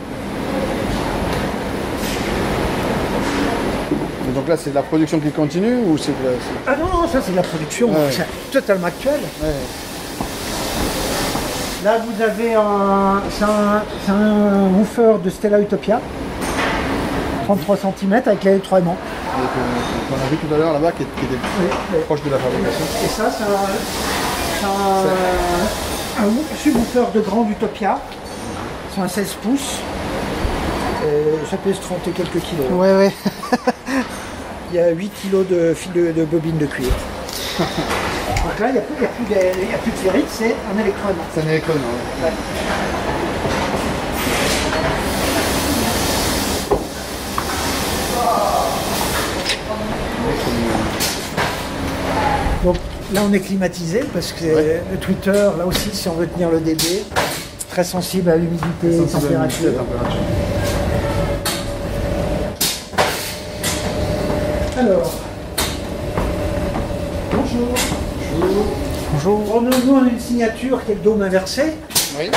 Et donc là, c'est de la production qui continue ou c'est de la... Ah non, ça c'est de la production c'est totalement actuelle. Là vous avez c'est un woofer de Stella Utopia, 33 cm avec l'électroaimant. qu'on a vu tout à l'heure là-bas qui était proche de la fabrication. Et ça c'est un subwoofer de grande Utopia, c'est un 16 pouces. Ça pèse 30 et quelques kilos. Ouais. Il y a 8 kilos de fil de bobine de cuir. Donc là, il n'y a plus de ferrite, c'est un électrode. C'est un électrode, ouais. Donc là, on est climatisé parce que le Twitter, là aussi, si on veut tenir le dB, très sensible à l'humidité et température. Alors, bonjour. Bonjour. Bon, nous, on a une signature qui est le dôme inversé. Oui.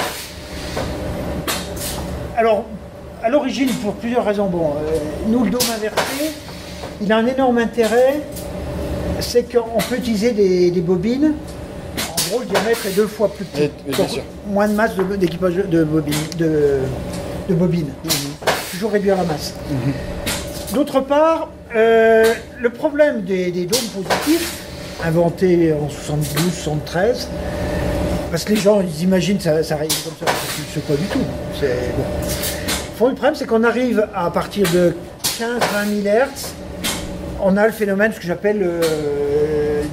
Alors, à l'origine, pour plusieurs raisons. Bon, nous, le dôme inversé, il a un énorme intérêt, c'est qu'on peut utiliser des bobines. En gros, le diamètre est 2 fois plus petit. Et bien Donc, sûr. moins de masse d'équipage de bobines. Toujours réduire la masse. D'autre part, le problème des dômes positifs, inventés en 72-73, parce que les gens ils imaginent que ça rayonne comme ça, c'est pas du tout. Bon. Le problème, c'est qu'on arrive à partir de 15-20 000 Hz, on a le phénomène, ce que j'appelle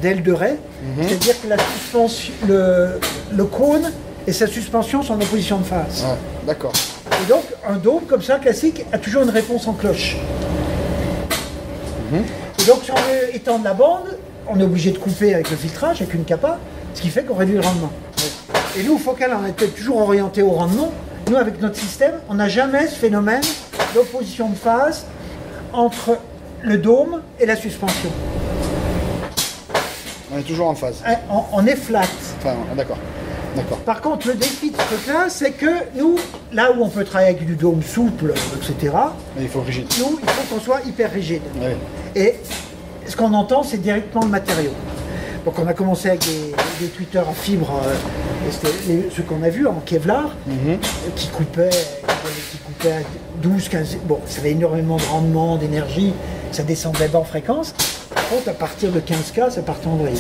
d'aile de Ray, c'est-à-dire que la suspension, le cône et sa suspension sont en opposition de phase. Ouais, d'accord. Et donc, un dôme comme ça, classique, a toujours une réponse en cloche. Et donc, si on veut étendre la bande, on est obligé de couper avec le filtrage, avec une capa, ce qui fait qu'on réduit le rendement. Et nous, au Focal, on était toujours orienté au rendement. Nous, avec notre système, on n'a jamais ce phénomène d'opposition de phase entre le dôme et la suspension. On est toujours en phase. On est flat. Enfin, d'accord. D'accord. Par contre, le défi de ce truc-là, c'est que nous, là où on peut travailler avec du dôme souple, etc., Mais il faut rigide. nous, il faut qu'on soit hyper rigide. Ouais. Et ce qu'on entend, c'est directement le matériau. Donc on a commencé avec des tweeters en fibre, et c'était ceux qu'on a vus en Kevlar, qui coupaient à 12, 15... Bon, ça avait énormément de rendement, d'énergie, ça descendait bas en fréquence. Par contre, à partir de 15K, ça partait en vrille.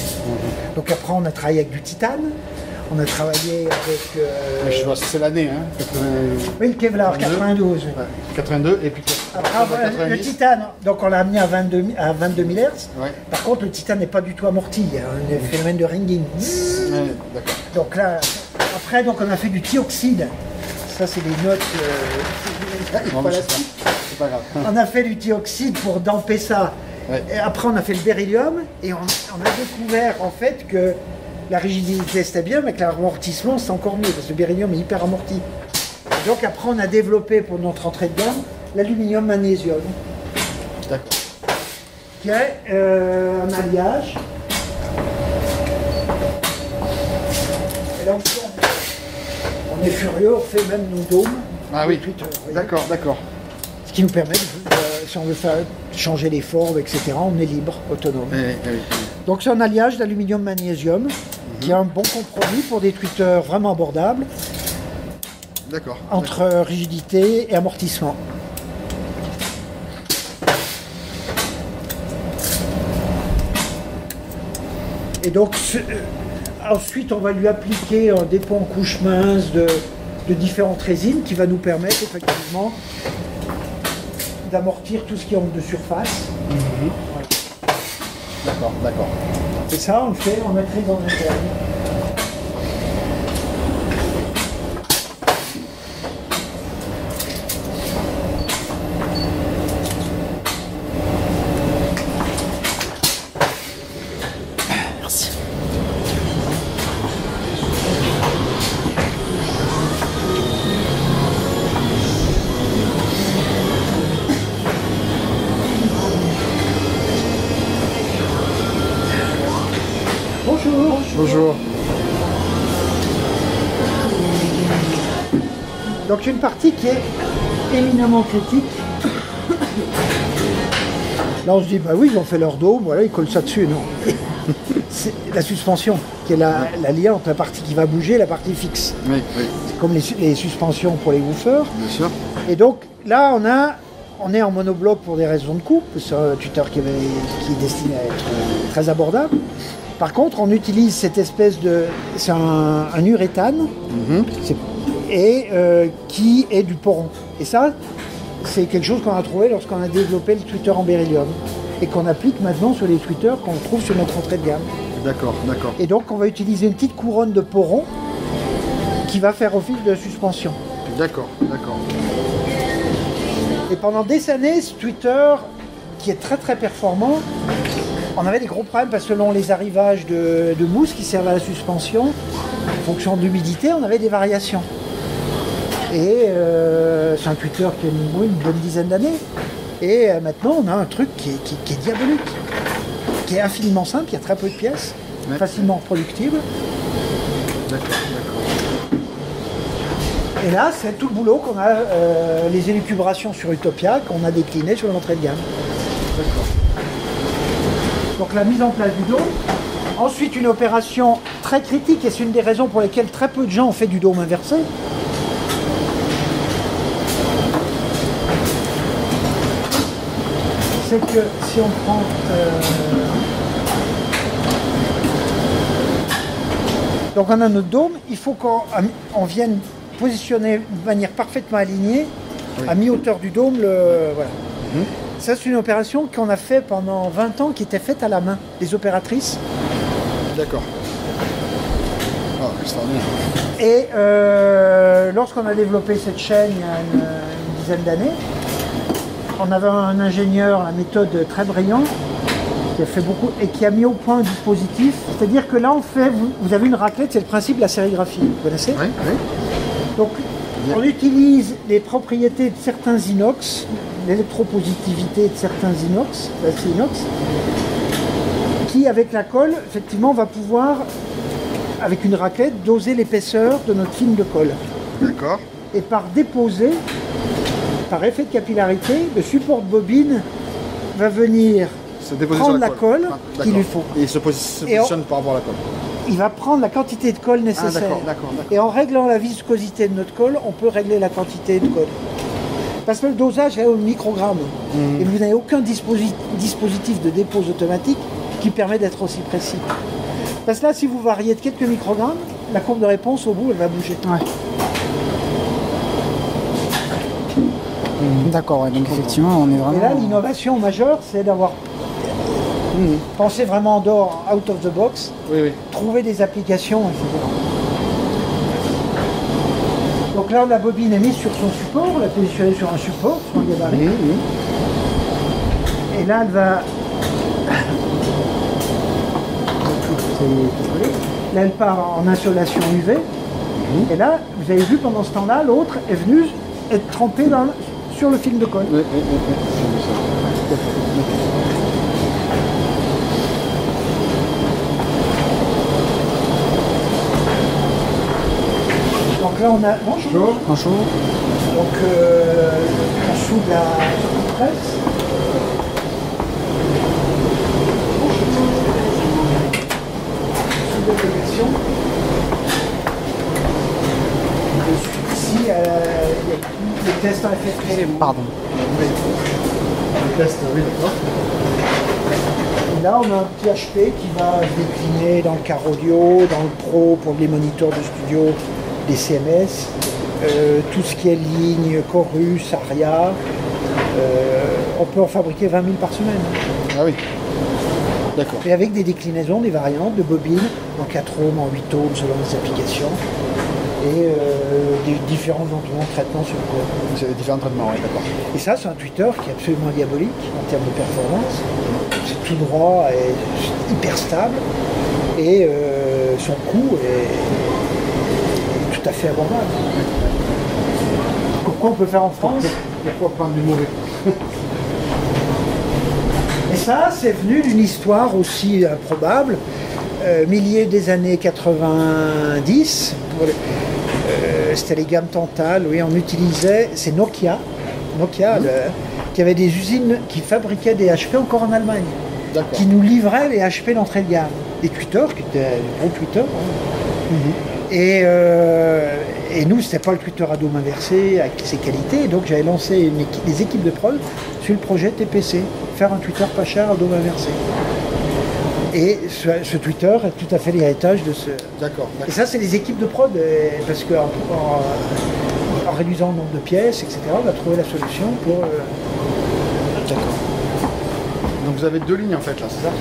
Donc après, on a travaillé avec du titane, on a travaillé avec... Je vois, c'est l'année, hein. 80... Oui, le Kevlar, 92. Oui. Ouais. 82 et puis Après, le 90. titane, donc on l'a amené à 22 000 Hz. Ouais. Par contre, le titane n'est pas du tout amorti. Il y a un phénomène de ringing. Ouais, d'accord. Donc là, après, donc, on a fait du thioxyde. Ça, c'est des notes. Non, pas mais la c'est suite. c'est pas grave. On a fait du thioxyde pour damper ça. Ouais. Et après, on a fait le beryllium. Et on a découvert, en fait, que la rigidité, c'était bien, mais que l'amortissement, c'est encore mieux. Parce que le beryllium est hyper amorti. Et donc, après, on a développé pour notre entrée de gamme l'aluminium magnésium, D'accord. qui est un alliage. Et là aussi, on est furieux, on fait même nos dômes. Ah oui. Twitter, vous voyez. D'accord, d'accord. Ce qui nous permet, si on veut faire changer les formes, etc., on est libre, autonome. Oui. Donc c'est un alliage d'aluminium-magnésium qui est un bon compromis pour des tweeters vraiment abordables D'accord. entre rigidité et amortissement. Et donc ensuite on va lui appliquer un dépôt en couche mince de différentes résines qui va nous permettre effectivement d'amortir tout ce qui est angle de surface. Voilà. D'accord, d'accord. Et ça on le fait en maîtrise en interne. Bonjour. Bonjour. Donc une partie qui est éminemment critique. Là on se dit, bah oui, ils ont fait leur dôme, voilà, ils collent ça dessus. Non. C'est la suspension qui est la lien entre la partie qui va bouger et la partie fixe. Oui, oui, C'est comme les suspensions pour les woofers. bien sûr. Et donc là on est en monobloc pour des raisons de coût, c'est un tuteur qui est destiné à être très abordable. Par contre, on utilise cette espèce de... C'est un uréthane qui est du poron. Et ça, c'est quelque chose qu'on a trouvé lorsqu'on a développé le tweeter en beryllium et qu'on applique maintenant sur les tweeters qu'on trouve sur notre entrée de gamme. D'accord, d'accord. Et donc on va utiliser une petite couronne de poron qui va faire office de suspension. D'accord, d'accord. Et pendant des années, ce Twitter, qui est très très performant, on avait des gros problèmes parce que selon les arrivages de mousse qui servent à la suspension, en fonction de l'humidité, on avait des variations. Et c'est un Twitter qui a une bonne dizaine d'années. Et maintenant, on a un truc qui est diabolique, qui est infiniment simple, il y a très peu de pièces, Ouais. facilement reproductible. D'accord, d'accord. Et là, c'est tout le boulot qu'on a, les élucubrations sur Utopia, qu'on a décliné sur l'entrée de gamme. D'accord. Donc la mise en place du dôme. Ensuite, une opération très critique, et c'est une des raisons pour lesquelles très peu de gens ont fait du dôme inversé. C'est que si on prend donc on a notre dôme, il faut qu'on vienne positionner de manière parfaitement alignée, Oui. à mi-hauteur du dôme. Voilà. Ça, c'est une opération qu'on a fait pendant 20 ans, qui était faite à la main, les opératrices. D'accord. Ah, extraordinaire. Et lorsqu'on a développé cette chaîne il y a une dizaine d'années, on avait un ingénieur, la méthode très brillant, qui a fait beaucoup et qui a mis au point un dispositif. C'est-à-dire que là, vous avez une raclette, c'est le principe de la sérigraphie, vous connaissez? Oui, oui. Donc, on utilise les propriétés de certains inox, l'électropositivité de certains inox, l'acier inox, qui, avec la colle, effectivement, va pouvoir, avec une raclette, doser l'épaisseur de notre film de colle. D'accord. Et par déposer, par effet de capillarité, le support de bobine va venir Se déposer prendre sur la colle Ah, qu'il d'accord. lui faut. Et il se Et positionne par rapport à la colle. Il va prendre la quantité de colle Ah, nécessaire. d'accord, d'accord, d'accord. Et en réglant la viscosité de notre colle, on peut régler la quantité de colle. Parce que le dosage est au microgramme. Et vous n'avez aucun dispositif de dépose automatique qui permet d'être aussi précis. Parce que là, si vous variez de quelques microgrammes, la courbe de réponse au bout, elle va bouger. Ouais. D'accord, ouais, donc effectivement, on est Et là, vraiment. l'innovation majeure, c'est d'avoir pensé vraiment en dehors, out of the box, Oui, oui. trouver des applications, etc. Donc là, la bobine est mise sur son support, on l'a positionnée sur un support, sur un gabarit. Et là, elle va... Là, elle part en insolation UV. Et là, vous avez vu, pendant ce temps-là, l'autre est venu être trempé sur le film de colle. Oui, oui, oui, oui. J'ai vu ça. Donc là, on a... Bonjour. Bonjour. Donc, en dessous de la presse. Sous l'application. Ici, il y a le test en effet. Pardon. Le test, oui, d'accord. Et là, on a un petit HP qui va se décliner dans le car audio, dans le pro pour les moniteurs de studio, les CMS, tout ce qui est ligne, chorus, aria. On peut en fabriquer 20 000 par semaine. Ah oui. D'accord. Et avec des déclinaisons, des variantes de bobines, en 4 ohms, en 8 ohms selon les applications. Et des différents de traitements sur le corps. C'est des différents traitements, oui, d'accord. Et ça, c'est un Twitter qui est absolument diabolique en termes de performance. C'est tout droit et hyper stable. Et son coût est tout à fait abordable. Pourquoi on peut faire en France? Pourquoi prendre du mauvais? Et ça, c'est venu d'une histoire aussi improbable. Milieu des années 90, c'était les gammes Tantal, oui, on utilisait, c'est Nokia, qui avait des usines qui fabriquaient des HP encore en Allemagne, D'accord. qui nous livraient les HP d'entrée de gamme, des tweeters, qui étaient des gros tweeters. Et nous, c'était pas le tweeter à dôme inversé avec ses qualités, et donc j'avais lancé des équipes de prod sur le projet TPC, faire un tweeter pas cher à dôme inversé. Et ce Twitter est tout à fait l'héritage de ce... D'accord. Et ça, c'est les équipes de prod, parce qu'en en réduisant le nombre de pièces, etc., on va trouver la solution pour... D'accord. Donc vous avez deux lignes en fait là, c'est ça?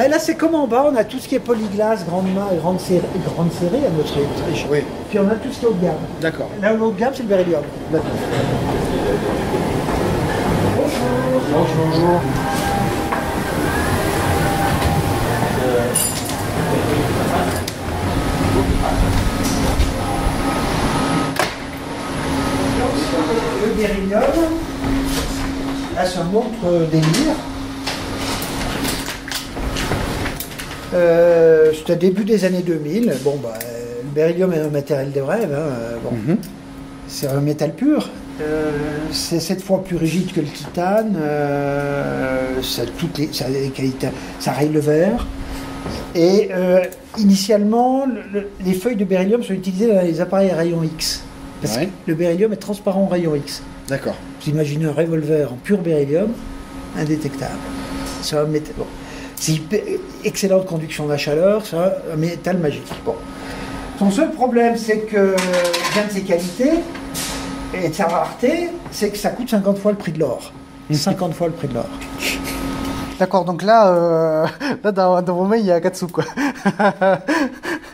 Bah, là, c'est comme en bas, on a tout ce qui est polyglace, grande série à notre échelle. Oui. Puis on a tout ce qui est haut de gamme. D'accord. Là, le haut de gamme, c'est le beryllium. D'accord. Bonjour. Le beryllium, là, c'est un autre délire. C'était début des années 2000. Bon, bah, le beryllium est un matériel de rêve. Bon. C'est un métal pur. C'est 7 fois plus rigide que le titane. Ça a des qualités. Ça raye le verre. Et initialement, les feuilles de beryllium sont utilisées dans les appareils à rayons X. Parce que le beryllium est transparent en rayons X. D'accord. Vous imaginez un revolver en pur beryllium, indétectable. C'est un métal. Bon. C'est excellente conduction de la chaleur, c'est un métal magique. Bon. Son seul problème, c'est que, bien de ses qualités et de sa rareté, c'est que ça coûte 50 fois le prix de l'or. 50 fois le prix de l'or. D'accord, donc là, dans vos mains, il y a 4 sous, quoi.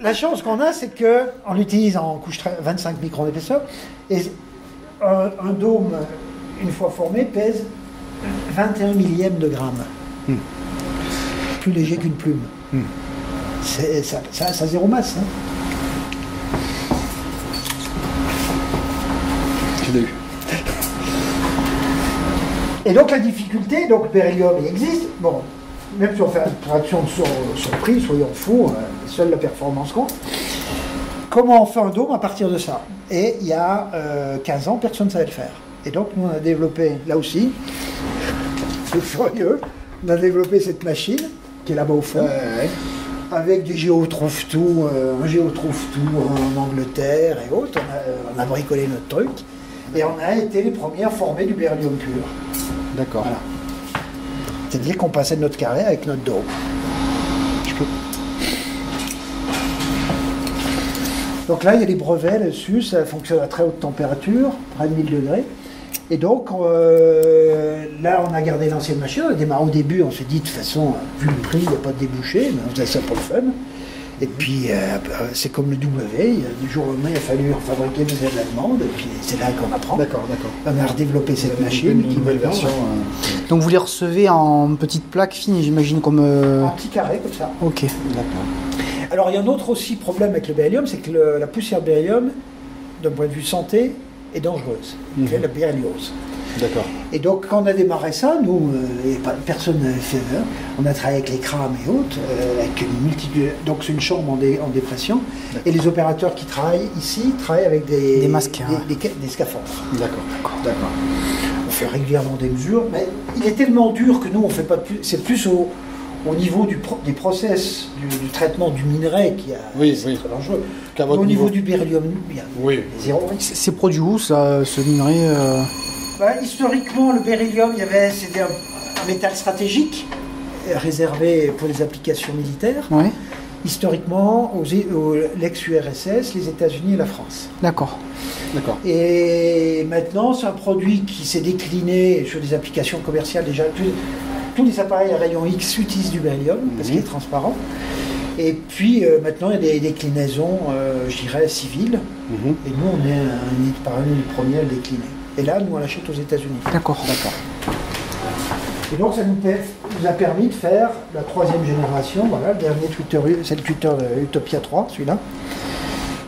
La chance qu'on a, c'est qu'on l'utilise en couche 25 microns d'épaisseur, et un dôme, une fois formé, pèse 21 millièmes de gramme. Plus léger qu'une plume. Ça a zéro masse. Hein. Je l'ai eu. Et donc la difficulté, donc beryllium il existe, bon, même si on fait une traction sur prix, soyons fous, seule la performance compte. Comment on fait un dôme à partir de ça? Et il y a 15 ans, personne ne savait le faire. Et donc nous on a développé, là aussi, c'est furieux, on a développé cette machine, qui est là-bas au fond, avec des géotrouve-tout, un géotrouve-tout en Angleterre et autres, on a bricolé notre truc, et on a été les premiers à former du beryllium pur. D'accord. Voilà. C'est-à-dire qu'on passait de notre carré avec notre dôme. Donc là, il y a des brevets là-dessus, ça fonctionne à très haute température, près de 1000 degrés. Et donc, là, on a gardé l'ancienne machine. On a démarré au début, on s'est dit, de toute façon, vu le prix, il n'y a pas de débouché, mais on faisait ça pour le fun. Et puis, c'est comme le W, du jour au lendemain, il a fallu en fabriquer, vous avez de la demande, et puis c'est là qu'on apprend. D'accord. On a redéveloppé cette machine. Une nouvelle version. Donc vous les recevez en petites plaques fines, j'imagine, comme... En petit carré, comme ça. Ok. D'accord. Alors, il y a un autre aussi problème avec le beryllium, c'est que la poussière de beryllium, d'un point de vue santé, est dangereuse. C'est la berlyoze. D'accord. Et donc, quand on a démarré ça, nous, et personne n'avait fait ça, on a travaillé avec les crams et autres, avec une multitude. Donc, c'est une chambre en dépression. Et les opérateurs qui travaillent ici travaillent avec des masques, des scaphandres. D'accord. On fait régulièrement des mesures, mais il est tellement dur que nous, on fait pas plus. C'est plus au niveau des process du traitement du minerai qui a. C'est très dangereux. Au niveau du beryllium, il y a zéro risque. C'est produit où, ça, ce minerai Historiquement, le beryllium, c'était un métal stratégique réservé pour les applications militaires. Ouais. Historiquement, l'ex-URSS, les États-Unis et la France. D'accord. Et maintenant, c'est un produit qui s'est décliné sur des applications commerciales. Déjà, tous les appareils à rayon X utilisent du beryllium parce qu'il est transparent. Et puis maintenant, il y a des déclinaisons, je dirais, civiles. Et nous, on est parmi les premiers à le décliner. Et là, nous, on l'achète aux États-Unis. D'accord. Et donc, ça nous a permis de faire la 3e génération. Voilà, le dernier Twitter, c'est le Twitter Utopia 3, celui-là.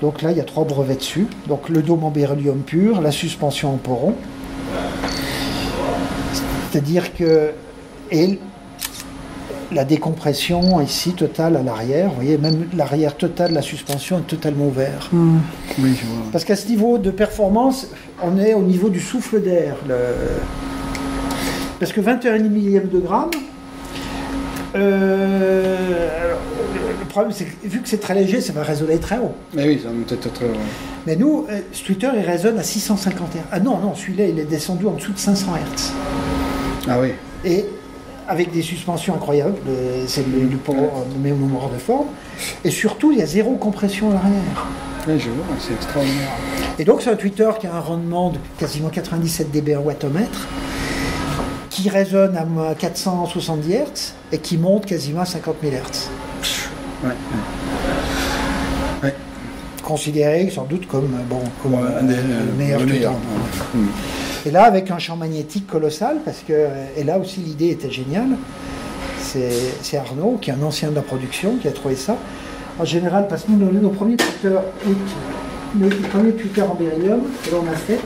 Donc là, il y a 3 brevets dessus. Donc le dôme en beryllium pur, la suspension en poron. C'est-à-dire que... Et la décompression ici totale à l'arrière, vous voyez, même l'arrière total de la suspension est totalement ouvert. Oui, je vois. Parce qu'à ce niveau de performance, on est au niveau du souffle d'air. Parce que 21 millième de gramme, le problème c'est que vu que c'est très léger, ça va résonner très haut. Mais oui, ça va peut-être très haut. Mais nous, ce tweeter, il résonne à 650 Hz. Ah non, celui-là, il est descendu en dessous de 500 Hz. Ah oui. Et avec des suspensions incroyables, c'est le mémoire de forme, et surtout il y a zéro compression à l'arrière. Oui, je vois, c'est extraordinaire. Et donc c'est un tweeter qui a un rendement de quasiment 97 dB en wattomètre, qui résonne à 470 Hz et qui monte quasiment à 50 000 Hz. Ouais. Ouais. Considéré sans doute comme, Un des le meilleur du temps. Et là, avec un champ magnétique colossal, parce que, et là aussi l'idée était géniale, c'est Arnaud, qui est un ancien de la production, qui a trouvé ça. En général, parce que nous, nos premiers tweeters, le premier tweeter en beryllium, que l'on a fait,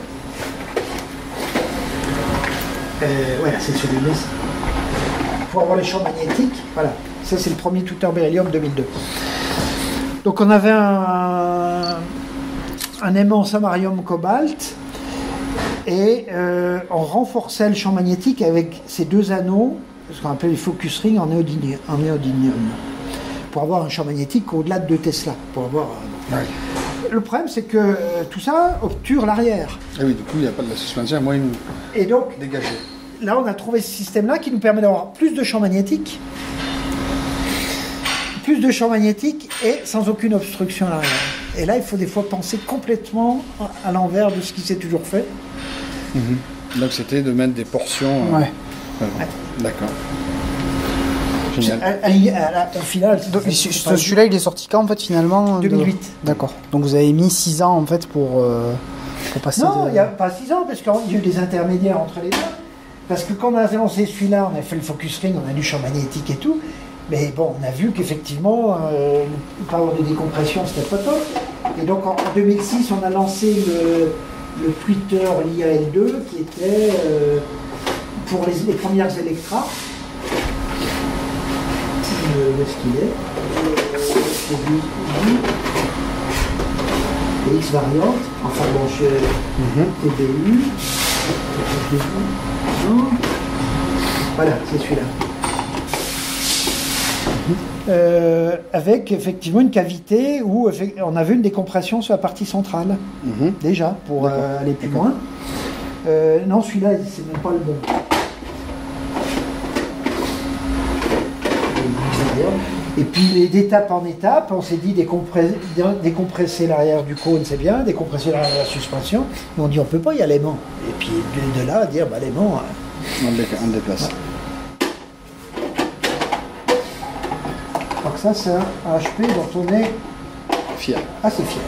voilà, c'est celui-là. Pour avoir les champs magnétiques, voilà. Ça, c'est le premier tweeter beryllium 2002. Donc, on avait un aimant samarium cobalt et on renforçait le champ magnétique avec ces deux anneaux, ce qu'on appelle les focus rings en néodymium, pour avoir un champ magnétique au-delà de 2 Tesla. Pour avoir, Le problème, c'est que tout ça obture l'arrière. Et oui, du coup, il n'y a pas de la suspension à moyenne Et donc, dégagée. là, on a trouvé ce système-là qui nous permet d'avoir plus de champs magnétiques, et sans aucune obstruction à l'arrière. Et là, il faut des fois penser complètement à l'envers de ce qui s'est toujours fait. Donc c'était de mettre des portions. Ouais. D'accord. Génial. Au final, Donc, celui-là, il est sorti quand en fait finalement 2008. D'accord. Donc vous avez mis 6 ans en fait pour passer. Non, il n'y a pas 6 ans, parce qu'il y a eu des intermédiaires entre les deux. Parce que quand on a lancé celui-là, on a fait le focus ring, on a du champ magnétique et tout. Mais bon, on a vu qu'effectivement, le power de décompression, c'était pas top. Et donc en 2006, on a lancé le tweeter l'IAL2, qui était pour les premières Electra. Où est-ce qu'il est Les X variantes, enfin bon, TBU. Voilà, c'est celui-là. Avec effectivement une cavité où on avait une décompression sur la partie centrale, déjà, pour aller plus loin. Non, celui-là, c'est même pas le bon. Et puis d'étape en étape, on s'est dit décompresser l'arrière du cône, c'est bien, décompresser l'arrière de la suspension, mais on dit on peut pas, il y a l'aimant. Et puis de là, dire l'aimant... On déplace. Donc ça, c'est un HP dont on est Fier. assez fier.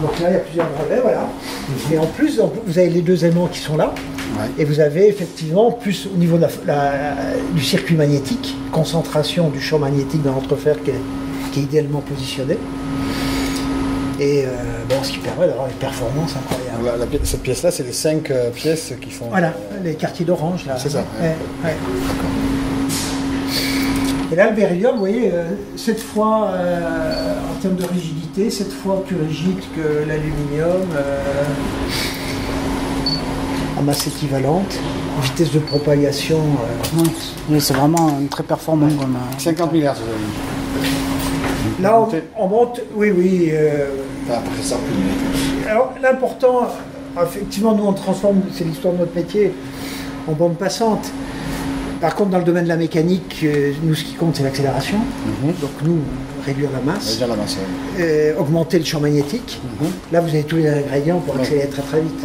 Donc là, il y a plusieurs brevets, voilà. Et en plus, vous avez les deux aimants qui sont là. Ouais. Et vous avez effectivement, plus au niveau de du circuit magnétique, concentration du champ magnétique dans l'entrefer qui est idéalement positionné. Et ce qui permet d'avoir une performance incroyable. Cette pièce-là, c'est les 5 pièces qui font... Voilà, les quartiers d'orange, là. C'est ça. Ouais. Et là, le beryllium, vous voyez, 7 fois en termes de rigidité, 7 fois plus rigide que l'aluminium, en masse équivalente, vitesse de propagation. Oui, c'est vraiment très performant. Comme, 50 milliards, Là, on monte, oui. Après ça, Alors, l'important, effectivement, nous, on transforme, c'est l'histoire de notre métier, en bande passante. Par contre, dans le domaine de la mécanique, nous, ce qui compte, c'est l'accélération. Donc, nous, réduire la masse, augmenter le champ magnétique. Là, vous avez tous les ingrédients pour accélérer très très vite.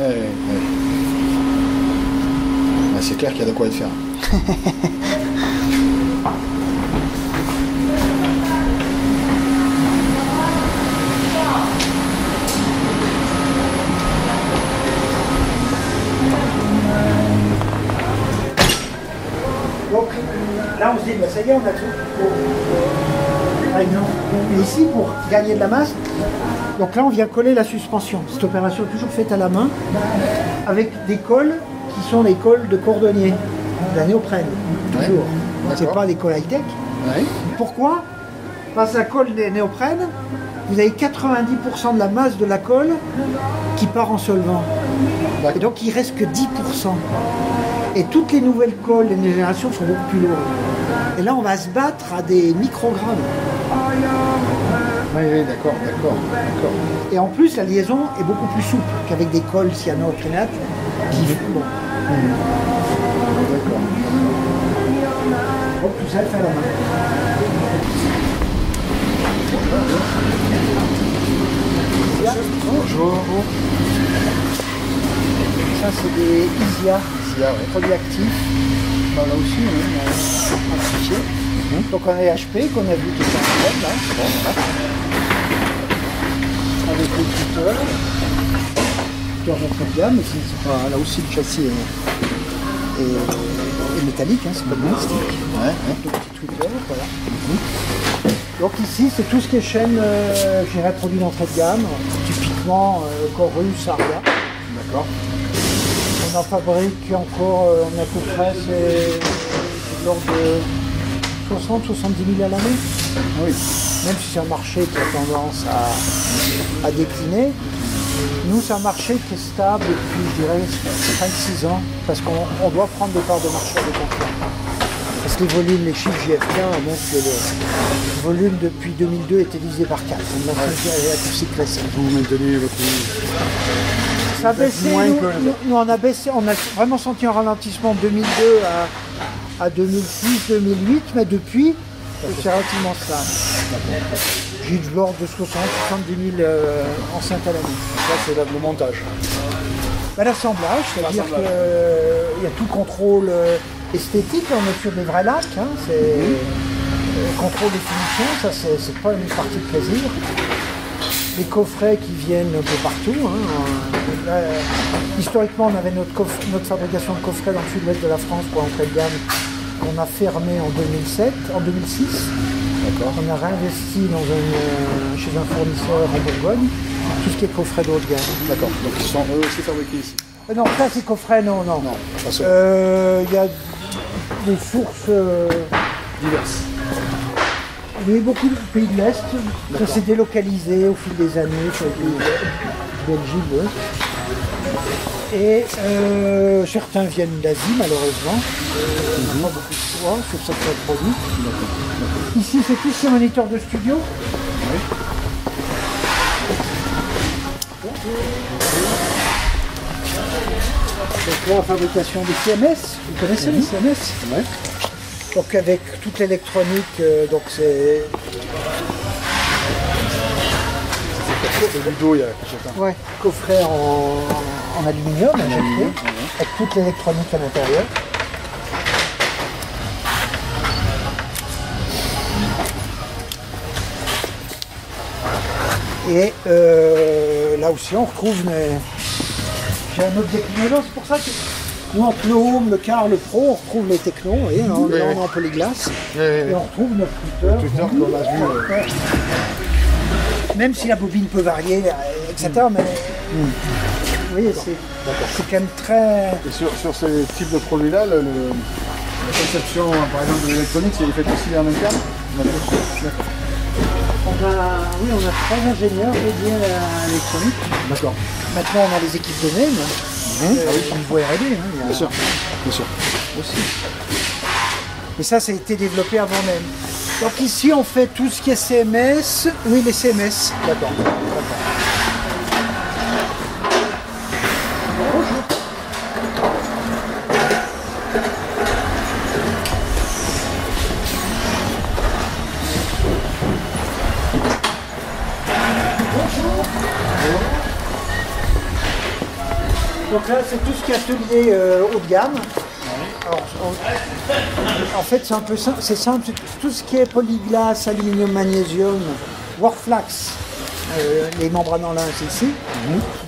C'est clair qu'il y a de quoi être faire. Donc là, on se dit, ça y est, on a tout. Par exemple, ici, pour gagner de la masse, donc là, on vient coller la suspension. Cette opération est toujours faite à la main, avec des cols qui sont les cols de cordonnier, de la néoprène, toujours. C'est pas des cols high-tech. Pourquoi? Parce que la colle des néoprènes, vous avez 90% de la masse de la colle qui part en solvant. Et donc, il reste que 10%. Et toutes les nouvelles colles, les générations sont beaucoup plus lourdes. Et là, on va se battre à des microgrammes. Oui, d'accord. Et en plus, la liaison est beaucoup plus souple qu'avec des colles cyanoacrylates qui... Bon. D'accord. Donc tout ça, elle fait à la main. Bonjour. Ça, c'est des Isia. qu'il y a, ouais. Produits actifs. Bon, là aussi, on a un fichier. Donc on a les HP qu'on a vu tout à l'heure, là. Bon, voilà. Avec les tuteurs. D'entrée de gamme, mais c'est pas, là aussi le châssis est métallique, hein, c'est pas de plastique. Ouais. Donc petit tweeter, voilà. Donc ici c'est tout ce qui est chaîne, je dirais produits d'entrée de gamme, typiquement Corus, Aria. D'accord. On en fabrique encore, on a à peu près c'est l'ordre de 60-70 000 à l'année. Oui. Même si c'est un marché qui a tendance à décliner. Nous, c'est un marché qui est stable depuis, je dirais, 5-6 ans, parce qu'on doit prendre des parts de marché à des concurrents. Parce que les volumes, les chiffres GFK montrent que le volume depuis 2002 était divisé par 4. On a fait un cycle classique. Vous maintenez votre... Ça a baissé, nous, on a baissé, on a vraiment senti un ralentissement de 2002 à 2006-2008, mais depuis, c'est relativement stable. J'ai de l'ordre de 60-70 000 enceintes à l'année. Ça, c'est le montage. Ben, l'assemblage, c'est-à-dire qu'il y a tout le contrôle esthétique, on est sur des vrais lacs, hein, c'est contrôle des finitions, ça c'est pas une partie de plaisir. Les coffrets qui viennent un peu partout. Hein. Là, historiquement, on avait notre fabrication de coffrets dans le sud-ouest de la France pour entrée de gamme, qu'on a fermé en 2006. On a réinvesti chez un fournisseur en Bourgogne, tout ce qui est coffret de haut de gamme. D'accord, donc ils sont eux aussi fabriqués ici. Non, ça c'est coffret, non. Il y a des sources diverses. Il y a eu beaucoup de pays de l'Est, ça s'est délocalisé au fil des années sur les pays de Belgique. Et certains viennent d'Asie, malheureusement. Pas beaucoup de choix sur certains produits. Ici, c'est tous ces moniteurs de studio. Oui. Donc là, la fabrication des CMS. Vous connaissez les CMS? Oui. Donc avec toute l'électronique, donc c'est... C'est Ludo, il y a quelques Ouais, coffret en aluminium, avec toute l'électronique à l'intérieur. Et là aussi on retrouve j'ai un autre déclinaison, c'est pour ça que nous entre le Home, le Car, le Pro, on retrouve les technos, et on est en polyglace, et on retrouve notre Twitter qu'on a vu. Même si la bobine peut varier, etc. Mais vous voyez, c'est quand même très... Et sur ce type de produit-là, la conception par exemple de l'électronique, c'est fait aussi en interne? On a 3 ingénieurs dédiés à l'électronique. D'accord. Maintenant, on a les équipes données, au niveau R&D. Bien sûr. Aussi. Et ça a été développé avant même. Donc ici, on fait tout ce qui est CMS. Oui, les CMS. D'accord. Bonjour. Donc là, c'est tout ce qui est atelier haut de gamme. Alors, en fait, c'est un peu simple. C'est simple. C'est tout ce qui est polyglace, aluminium, magnésium, Workflax, les membranes en lin, c'est ici.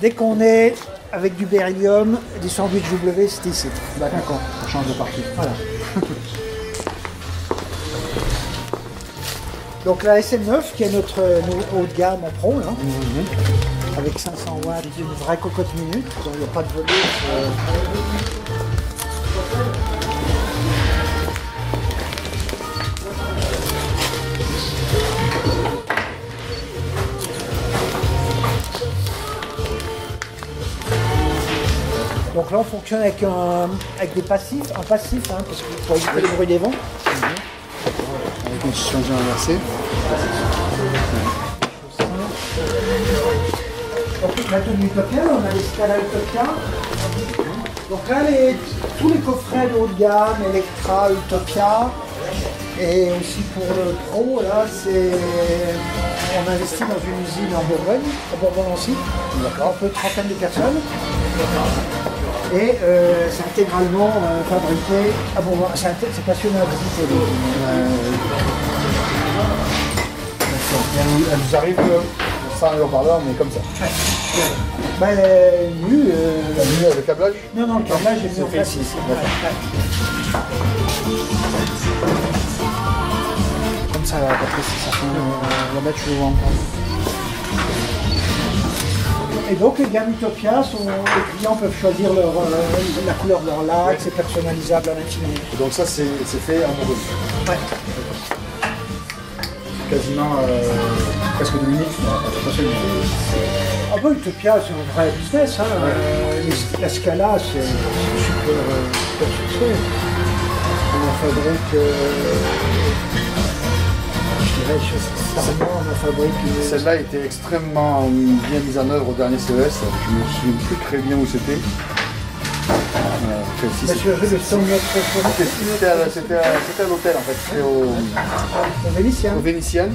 Dès qu'on est avec du beryllium, des sandwichs W, c'est ici. D'accord. On change de partie. Voilà. Donc la SM9, qui est notre haut de gamme en pro, là, avec 500 watts, une vraie cocotte minute, donc il n'y a pas de volume. Donc là on fonctionne avec des passifs, un passif, hein, parce qu'il faut éviter le bruit des vents. Avec une suspension inversée. Donc la tenue Utopia, on a les Scala Utopia. Donc là tous les coffrets de haut de gamme, Electra, Utopia. Et aussi pour le Pro, là on investit dans une usine en Bourgogne, à Bourbon-Lancy. Un peu une trentaine de personnes. Et c'est intégralement fabriqué à Beauvoir. C'est passionnant à visiter. Elle vous arrive sans le haut-parleur, mais comme ça. Ben, nu. La nuit avec le câblage? Non, le câblage est mis en place ici. Comme ça, après, si ça la mettre, je le vois encore. Et donc les gammes Utopia, les clients peuvent choisir la couleur de leur lac, c'est personnalisable à l'infini. Donc ça, c'est fait en Bourgogne. Ouais. Quasiment presque 2 minutes. Ah bah Utopia, c'est un vrai business. Hein. La Scala, c'est un super succès. On fabrique, je dirais, on fabrique. Celle-là était extrêmement bien mise en œuvre au dernier CES. Je me souviens plus très bien où c'était. Monsieur, le C'était à l'hôtel en fait, c'était au Vénitien. Au Vénitien.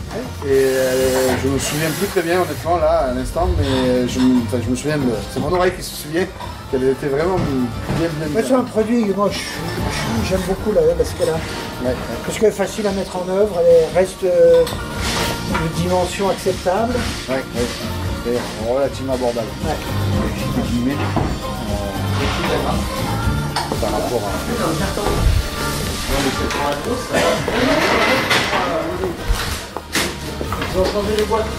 Et je me souviens plus très bien honnêtement là à l'instant, mais je me souviens, c'est mon oreille qui se souvient qu'elle était vraiment bien. C'est un produit, moi j'aime beaucoup la Scala. Ouais. Parce qu'elle est facile à mettre en œuvre, elle reste une dimension acceptable. Ouais. Et relativement abordable. Ouais. Par rapport à... Vous entendez les boîtes?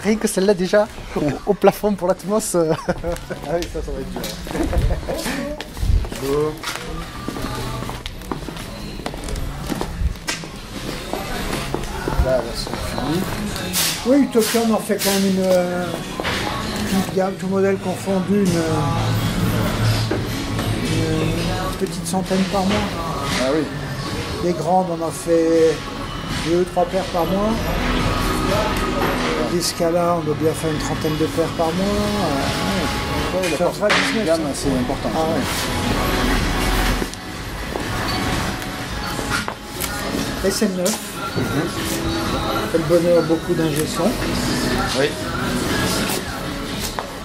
Rien que celle-là déjà, au plafond pour l'Atmos. Ah oui, ça va être dur. Là, la version finie. Oui, Utopia, on en fait quand même toute gamme, tout modèle confondu, une petite centaine par mois. Ah oui. Les grandes, on en fait 2-3 paires par mois. Des Scala, on doit bien faire une trentaine de paires par mois. Ouais, C'est un vrai business. gamme assez importante. Ah ouais. SM9. Fait le bonheur beaucoup d'ingé-son. Oui.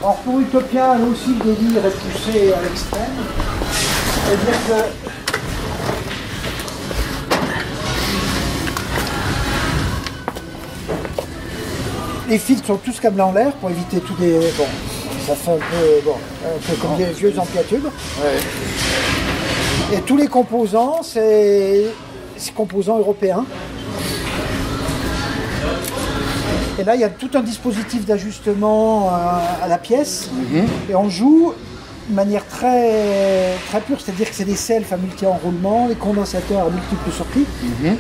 Alors pour Utopia, là aussi le délire est poussé à l'extrême. C'est-à-dire que les fils sont tous câblés en l'air pour éviter tous des... Bon, ça fait un peu comme des vieux ampliatubes. Ouais. Et tous les composants, c'est composants européens. Et là, il y a tout un dispositif d'ajustement à la pièce. Et on joue de manière très, très pure, c'est-à-dire que c'est des selfs à multi-enroulement, les condensateurs à multiples circuits,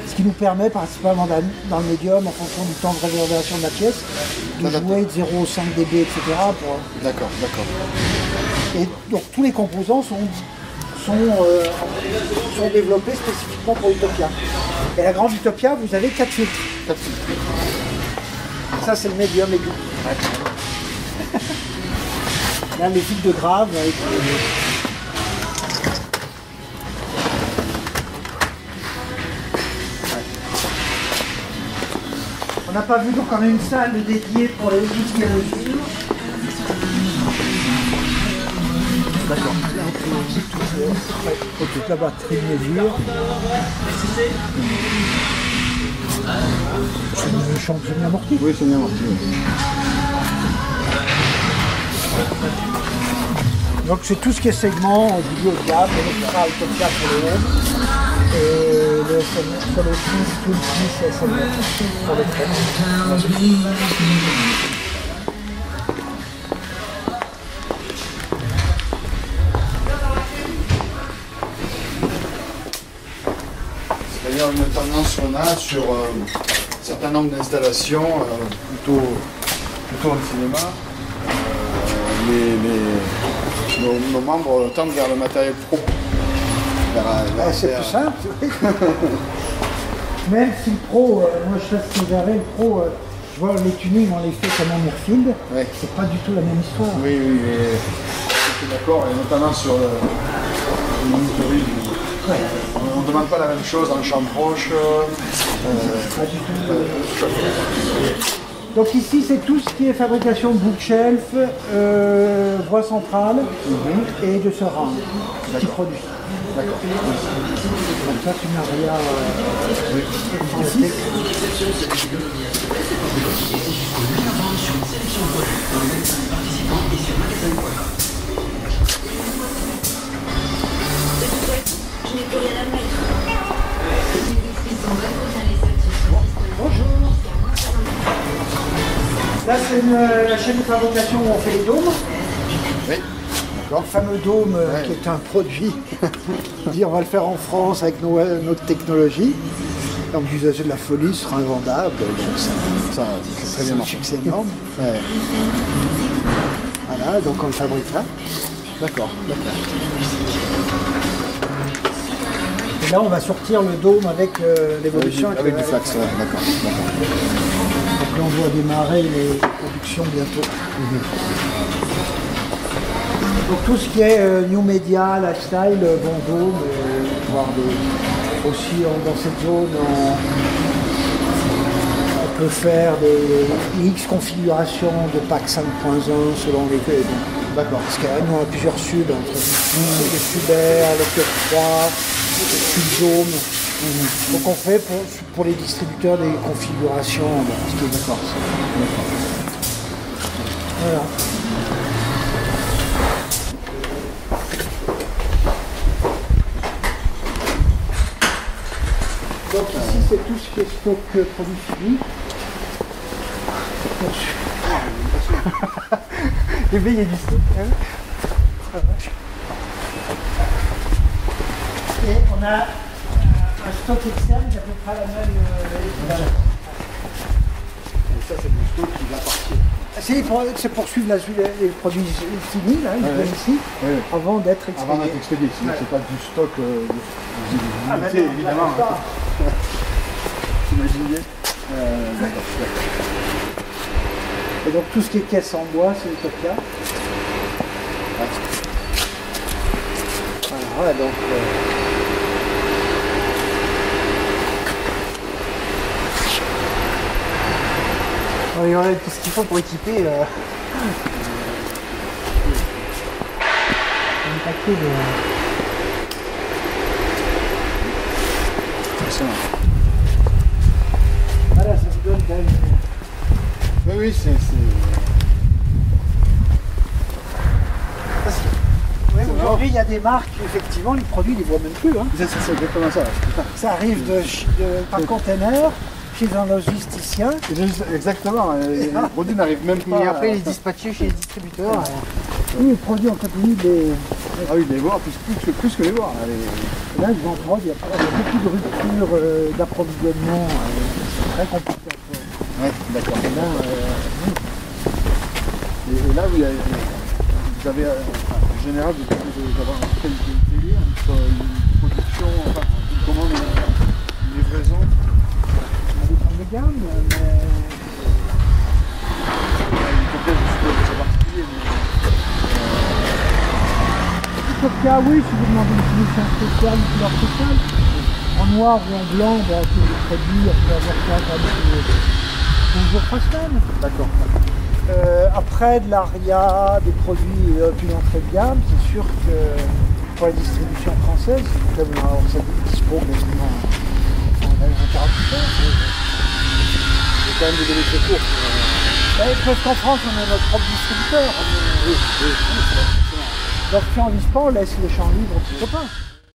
ce qui nous permet, principalement dans le médium, en fonction du temps de réverbération de la pièce, de jouer de 0,5 dB, etc. D'accord. Et donc tous les composants sont développés spécifiquement pour Utopia. Et la grande Utopia, vous avez 4 filtres. Ça, c'est le médium aigu. Là, les fils de grave. On n'a pas vu, donc on a une salle dédiée pour les outils et mesures. D'accord. Là, on toute la batterie de mesure. C'est bien amorti. Oui, c'est bien amorti. Donc c'est tout ce qui est segment du haut de gamme, l'électral comme ça pour le home, et le solo 6, tout le 6 et SM9 pour les traits. C'est-à-dire une tendance qu'on a sur un certain nombre d'installations, plutôt en cinéma. Nos membres tendent vers le matériel pro. C'est plus simple. Même si le pro, moi je sais ce que j'avais, le pro, je vois les tunings, on les fait comme en Airfield, c'est pas du tout la même histoire. Oui, mais je suis d'accord, et notamment sur le monitoring. On ne demande pas la même chose en champ proche. Pas du tout. Donc ici, c'est tout ce qui est fabrication de bookshelf, voie centrale et de surround, petits produits. D'accord. Donc ça, tu n'as rien ici. Bonjour. Là, c'est la chaîne de fabrication où on fait les dômes. Oui. Le fameux dôme qui est un produit. On dit on va le faire en France avec notre technologie. Donc l'usage de la folie sera invendable. Donc Ça, c'est très bien un marché. succès énorme. Ouais. Voilà, donc on le fabrique là. D'accord. Et là, on va sortir le dôme avec l'évolution. Avec du flax, ouais, d'accord. Donc là, on doit démarrer les productions bientôt. Donc tout ce qui est new media, lifestyle, bon dôme, voire aussi dans cette zone, on peut faire des X configurations de pack 5.1 selon les donc, D'accord. parce qu'on a plusieurs subs entre les Subair, le Club 3, le Subdome. Donc on fait pour les distributeurs des configurations. Ce qui est d'accord. Voilà. Donc ici c'est tout ce qui est stock produits finis. Et bien il y a du stock. Et on a un stock externe qui est à peu près à la même. Et ça, c'est du stock qui va partir. C'est pour suivre les produits finis, là, ils viennent ici, avant d'être expédiés. Avant d'être expédié, sinon c'est pas du stock limité, non, évidemment. pas. T'imagines bien D'accord. Et donc tout ce qui est caisse en bois, c'est le Topia. Voilà, donc. Il y en a tout ce qu'il faut pour équiper. Un paquet de. Voilà, ça vous donne quand même. Oui, c'est... Aujourd'hui, il y a des marques, effectivement, les produits, ils les voient même plus. Hein. C'est exactement ça. Ça arrive par container chez un logisticien. Exactement. Les produits n'arrivent même pas. Et après, les dispatcher chez les distributeurs. Oui, les produits en continu, Ah oui, les voir, plus que les voir. là, ils vont prendre, il y a beaucoup de ruptures d'approvisionnement. C'est très compliqué. Oui, d'accord. Et là, Et là, vous avez, en général, vous devez avoir un délire entre une production, enfin, une commande, une livraison. on dépend des gammes, mais Une copiage, je suppose que c'est particulier, tout cas, oui, si vous demandez une finition spéciale, une couleur spéciale, en noir ou en blanc, bon, c'est des produits, on peut avoir ça quand même 15 jours, 3 semaines. D'accord. Après, de l'Aria, des produits plus d'entrée de gamme, c'est sûr que pour la distribution française, comme on s'est dispo quasiment en 48 heures. Il y a quand même des délais très courts. Parce qu'en France, on a notre propre distributeur. Donc si on lise pas, on laisse les champs libres aux petits copains.